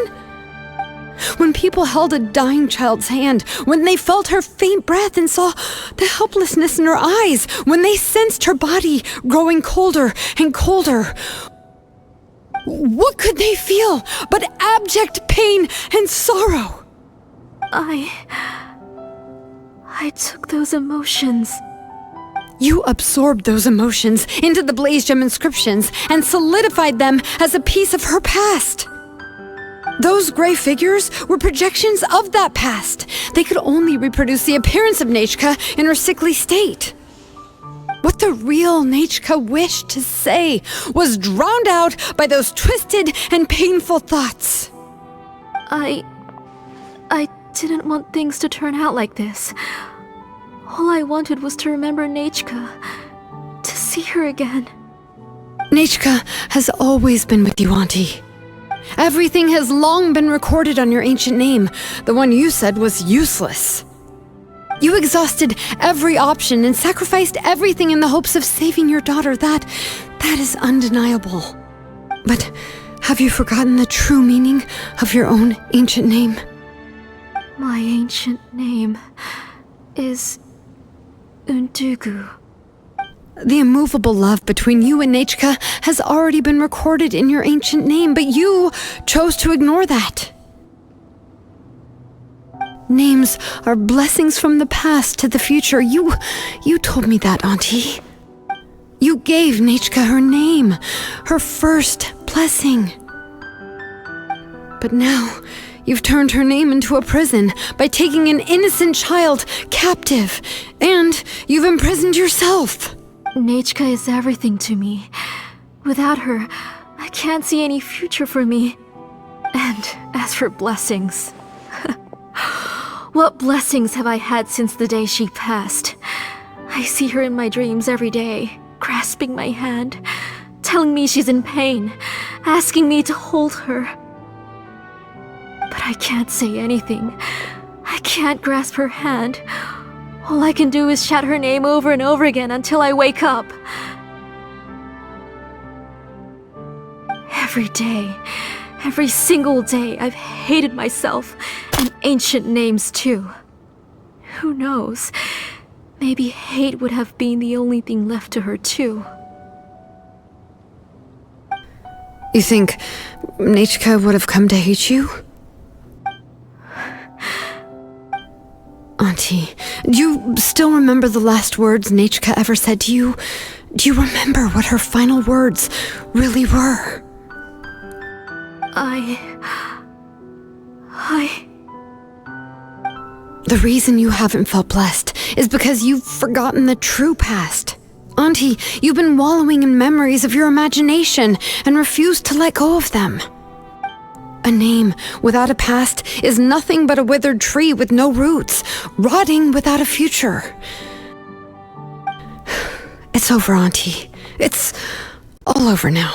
When people held a dying child's hand, when they felt her faint breath and saw the helplessness in her eyes, when they sensed her body growing colder and colder, what could they feel but abject pain and sorrow? I took those emotions. You absorbed those emotions into the blaze gem inscriptions and solidified them as a piece of her past. Those gray figures were projections of that past. They could only reproduce the appearance of Nechka in her sickly state. What the real Nechka wished to say was drowned out by those twisted and painful thoughts. I didn't want things to turn out like this. All I wanted was to remember Nechka, to see her again. Nechka has always been with you, Auntie. Everything has long been recorded on your ancient name, the one you said was useless. You exhausted every option and sacrificed everything in the hopes of saving your daughter. That is undeniable. But have you forgotten the true meaning of your own ancient name? My ancient name is Undugu. The immovable love between you and Nechka has already been recorded in your ancient name, but you chose to ignore that. Names are blessings from the past to the future. You told me that, Auntie. You gave Nechka her name, her first blessing. But now, you've turned her name into a prison by taking an innocent child captive, and you've imprisoned yourself. Nechka is everything to me. Without her, I can't see any future for me. And as for blessings, what blessings have I had since the day she passed? I see her in my dreams every day, grasping my hand, telling me she's in pain, asking me to hold her. But I can't say anything. I can't grasp her hand. All I can do is shout her name over and over again until I wake up. Every day, every single day, I've hated myself, and ancient names too. Who knows? Maybe hate would have been the only thing left to her too. You think Nechka would have come to hate you? Auntie, do you still remember the last words Nechka ever said to you? Do you remember what her final words really were? The reason you haven't felt blessed is because you've forgotten the true past. Auntie, you've been wallowing in memories of your imagination and refused to let go of them. A name without a past is nothing but a withered tree with no roots, rotting without a future. It's over, Auntie. It's all over now.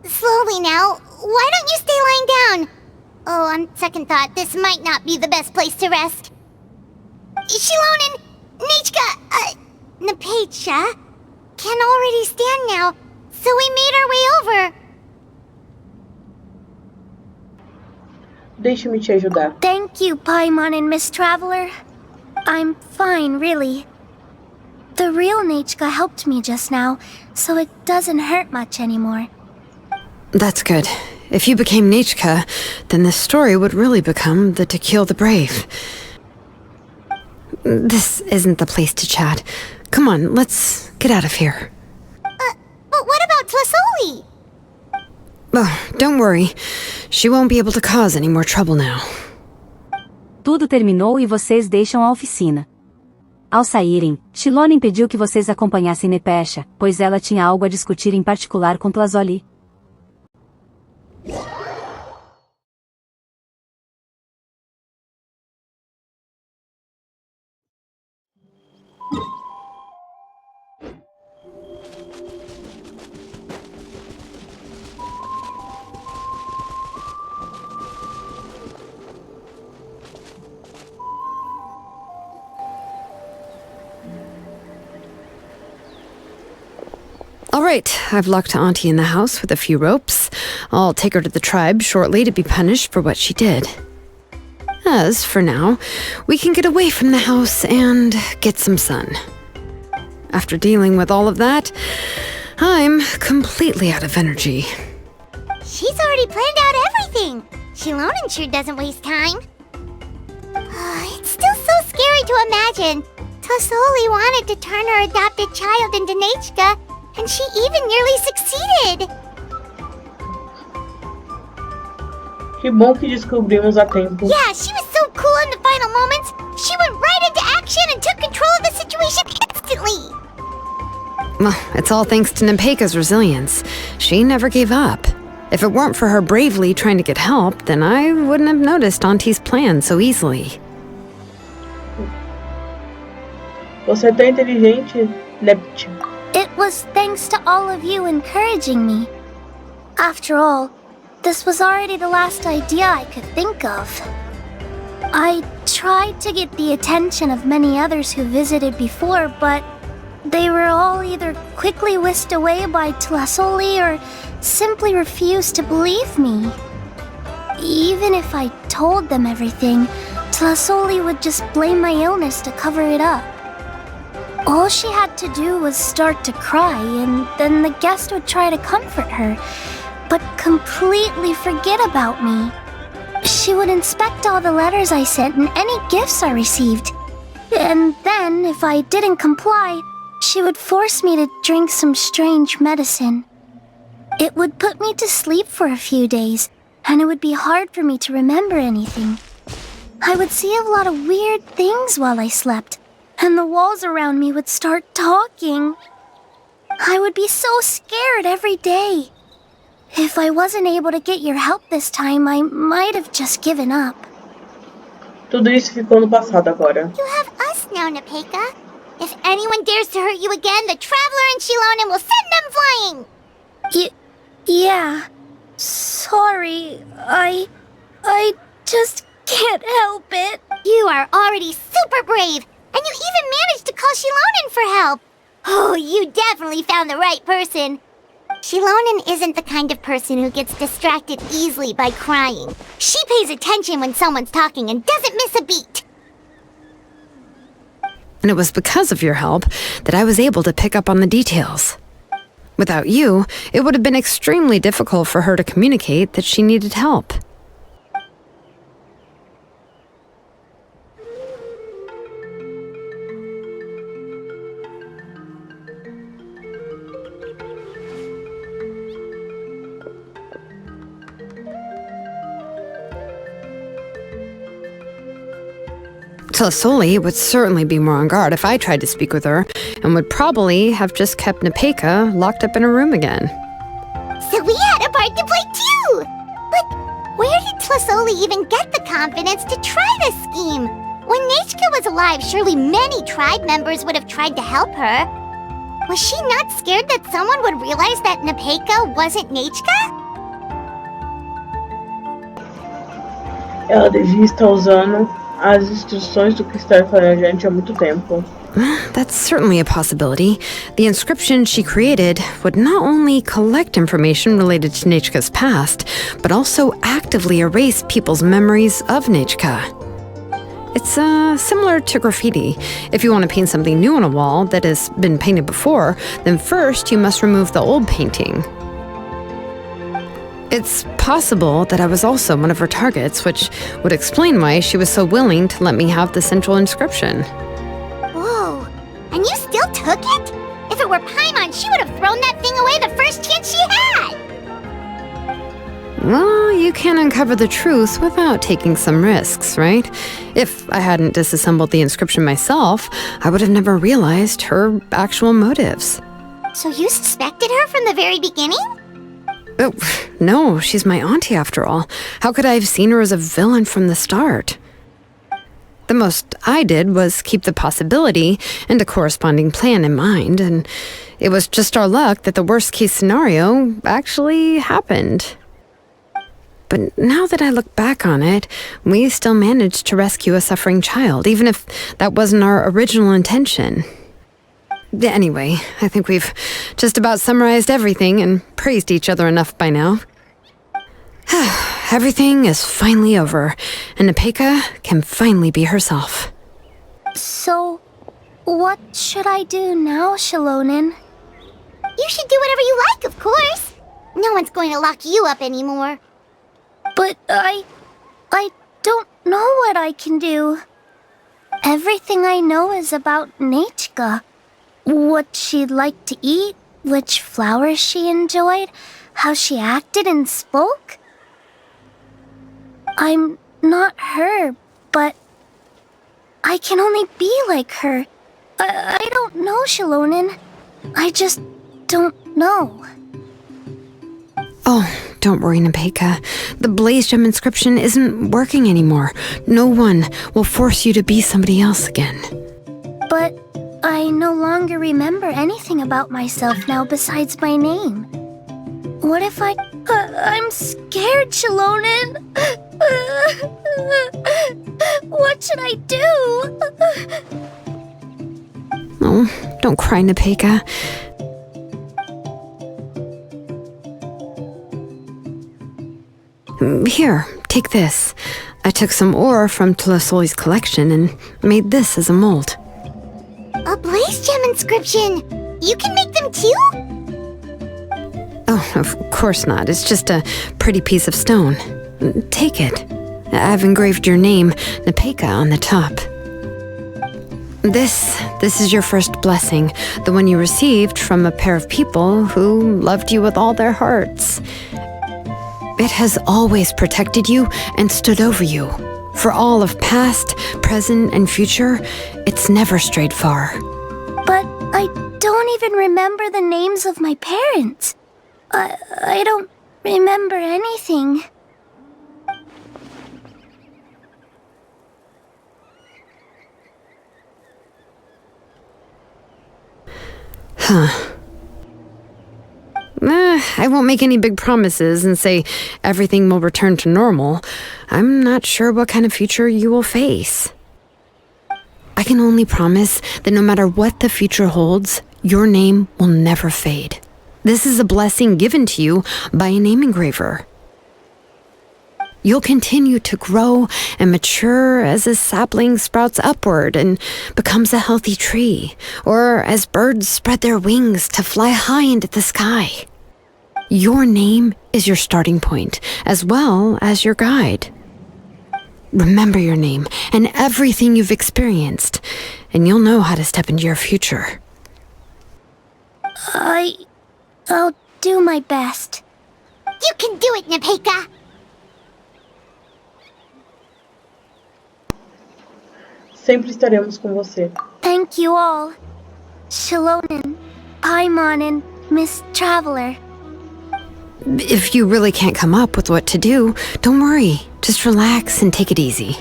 Slowly now. Why don't you stay lying down? Oh, on second thought, this might not be the best place to rest. Shilonen, Nechka, Napecha can already stand now, so we made our way over. Deixe-me te ajudar. Thank you, Paimon and Miss Traveler. I'm fine, really. The real Nechka helped me just now, so it doesn't hurt much anymore. That's good. If you became Nechka, then this story would really become the To Kill the Brave. This isn't the place to chat. Come on, let's get out of here. But what about Tlasoli? Oh, don't worry. She won't be able to cause any more trouble now. Tudo terminou e vocês deixam a oficina. Ao saírem, Shilonen pediu que vocês acompanhassem Napecha, pois ela tinha algo a discutir em particular com Tlasoli. I've locked Auntie in the house with a few ropes. I'll take her to the tribe shortly to be punished for what she did. As for now, we can get away from the house and get some sun. After dealing with all of that, I'm completely out of energy. She's already planned out everything. Shilonen sure doesn't waste time. It's still so scary to imagine. Tlasoli wanted to turn her adopted child into Nechka, and she even nearly succeeded. Que bom que descobrimos a tempo. Yeah, she was so cool in the final moments. She went right into action and took control of the situation instantly. Well, it's all thanks to Nepeka's resilience. She never gave up. If it weren't for her bravely trying to get help, then I wouldn't have noticed Auntie's plan so easily. Você é tão inteligente, Lepti. It was thanks to all of you encouraging me. After all, this was already the last idea I could think of. I tried to get the attention of many others who visited before, but they were all either quickly whisked away by Tlasoli or simply refused to believe me. Even if I told them everything, Tlasoli would just blame my illness to cover it up. All she had to do was start to cry, and then the guest would try to comfort her, but completely forget about me. She would inspect all the letters I sent and any gifts I received. And then, if I didn't comply, she would force me to drink some strange medicine. It would put me to sleep for a few days, and it would be hard for me to remember anything. I would see a lot of weird things while I slept, and the walls around me would start talking. I would be so scared every day. If I wasn't able to get your help this time, I might have just given up. Tudo isso ficou no passado agora. You have us now, Nepeka. If anyone dares to hurt you again, the Traveler and Shilonen will send them flying! Yeah. Sorry, I just can't help it. You are already super brave, and you even managed to call Shilonen for help. Oh, you definitely found the right person. Shilonen isn't the kind of person who gets distracted easily by crying. She pays attention when someone's talking and doesn't miss a beat. And it was because of your help that I was able to pick up on the details. Without you, it would have been extremely difficult for her to communicate that she needed help. Tlasoli would certainly be more on guard if I tried to speak with her, and would probably have just kept Nepeka locked up in her room again. So we had a part to play too! But where did Tlasoli even get the confidence to try this scheme? When Nechka was alive, surely many tribe members would have tried to help her. Was she not scared that someone would realize that Nepeka wasn't Nechka? Ela devia estar usando as instruções do cristal farejante há muito tempo. That's certainly a possibility. The inscription she created would not only collect information related to Nechka's past, but also actively erase people's memories of Nechka. It's similar to graffiti. If you want to paint something new on a wall that has been painted before, then first you must remove the old painting. It's possible that I was also one of her targets, which would explain why she was so willing to let me have the central inscription. Whoa, and you still took it? If it were Paimon, she would have thrown that thing away the first chance she had! Well, you can uncover the truth without taking some risks, right? If I hadn't disassembled the inscription myself, I would have never realized her actual motives. So you suspected her from the very beginning? Oh, no, she's my auntie after all. How could I have seen her as a villain from the start? The most I did was keep the possibility and a corresponding plan in mind, and it was just our luck that the worst-case scenario actually happened. But now that I look back on it, we still managed to rescue a suffering child, even if that wasn't our original intention. Anyway, I think we've just about summarized everything and praised each other enough by now. Everything is finally over, and Nepeka can finally be herself. So, what should I do now, Shilonen? You should do whatever you like, of course. No one's going to lock you up anymore. But I don't know what I can do. Everything I know is about Nechka. What she'd like to eat, which flowers she enjoyed, how she acted and spoke. I'm not her, but I can only be like her. I don't know, Shilonen. I just don't know. Oh, don't worry, Nepeka. The Blaze Gem inscription isn't working anymore. No one will force you to be somebody else again. But I no longer remember anything about myself now besides my name. What if I'm scared, Shilonen. What should I do? Oh, don't cry, Nepeka. Here, take this. I took some ore from Tulasol's collection and made this as a mold. A Blaze Gem inscription! You can make them too? Oh, of course not. It's just a pretty piece of stone. Take it. I've engraved your name, Nepeka, on the top. This is your first blessing, the one you received from a pair of people who loved you with all their hearts. It has always protected you and stood over you. For all of past, present, and future, it's never strayed far. But I don't even remember the names of my parents. I don't remember anything. Huh. I won't make any big promises and say everything will return to normal. I'm not sure what kind of future you will face. I can only promise that no matter what the future holds, your name will never fade. This is a blessing given to you by a name engraver. You'll continue to grow and mature as a sapling sprouts upward and becomes a healthy tree, or as birds spread their wings to fly high into the sky. Your name is your starting point, as well as your guide. Remember your name and everything you've experienced, and you'll know how to step into your future. I'll do my best. You can do it, Nepeka! Sempre estaremos com você. Thank you all. Shilonen, Paimon, and Miss Traveler. If you really can't come up with what to do, don't worry. Just relax and take it easy.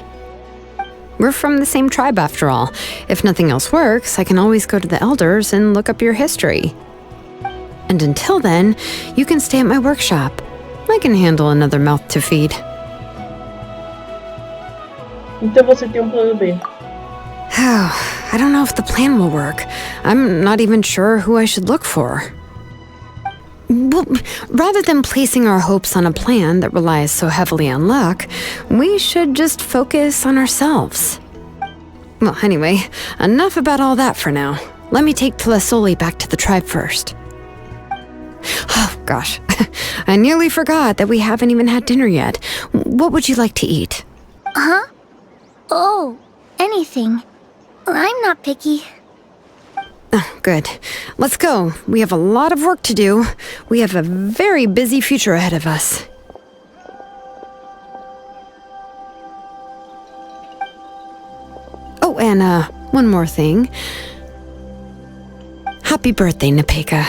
We're from the same tribe after all. If nothing else works, I can always go to the elders and look up your history. And until then, you can stay at my workshop. I can handle another mouth to feed. Então você tem plano B. I don't know if the plan will work. I'm not even sure who I should look for. Well, rather than placing our hopes on a plan that relies so heavily on luck, we should just focus on ourselves. Well, anyway, enough about all that for now. Let me take Tulasolli back to the tribe first. Oh, gosh. I nearly forgot that we haven't even had dinner yet. What would you like to eat? Huh? Oh, anything. I'm not picky. Oh, good. Let's go. We have a lot of work to do. We have a very busy future ahead of us. Oh, and one more thing. Happy birthday, Nepeka.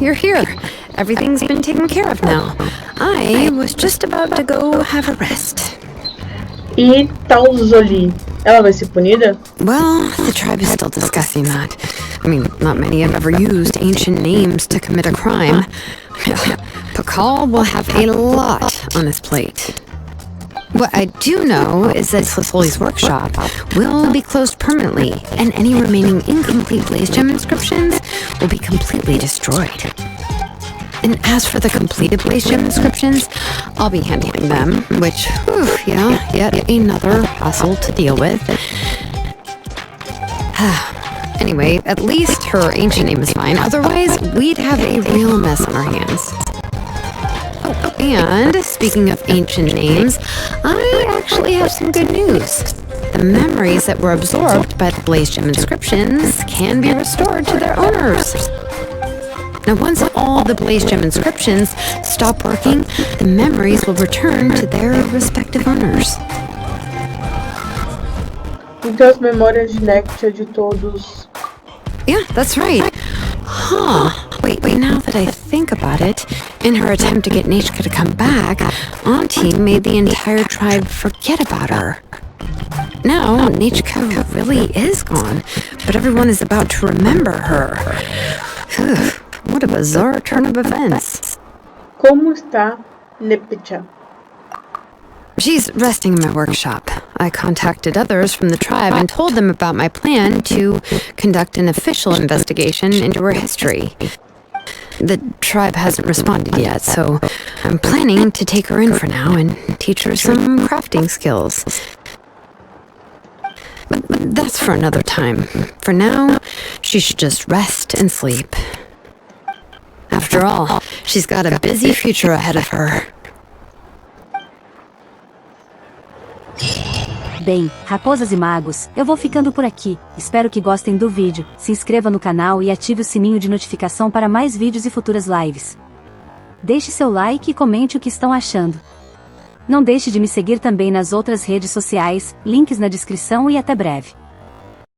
you're here. Everything's been taken care of now. I was just about to go have a rest. E tal Zoli, ela vai ser punida? Well, the tribe is still discussing that. I mean, not many have ever used ancient names to commit a crime. Pakal will have a lot on his plate. What I do know is that Slisoli's workshop will be closed permanently, and any remaining incomplete blaze gem inscriptions will be completely destroyed. And as for the completed blaze gem inscriptions, I'll be handling them, which, yet another hassle to deal with. Anyway, at least her ancient name is fine, otherwise we'd have a real mess on our hands. And speaking of ancient names, I actually have some good news. The memories that were absorbed by the blaze gem inscriptions can be restored to their owners. Now, once all the blaze gem inscriptions stop working, the memories will return to their respective owners. Então as memórias de Nectia de todos. Yeah, that's right. Wait, now that I think about it, in her attempt to get Nechka to come back, Auntie made the entire tribe forget about her. Now, Nechka really is gone, but everyone is about to remember her. What a bizarre turn of events. Como está Nectia? She's resting in my workshop. I contacted others from the tribe and told them about my plan to conduct an official investigation into her history. The tribe hasn't responded yet, so I'm planning to take her in for now and teach her some crafting skills. But that's for another time. For now, she should just rest and sleep. After all, she's got a busy future ahead of her. Bem, raposas e magos, eu vou ficando por aqui. Espero que gostem do vídeo, se inscreva no canal e ative o sininho de notificação para mais vídeos e futuras lives. Deixe seu like e comente o que estão achando. Não deixe de me seguir também nas outras redes sociais, links na descrição e até breve.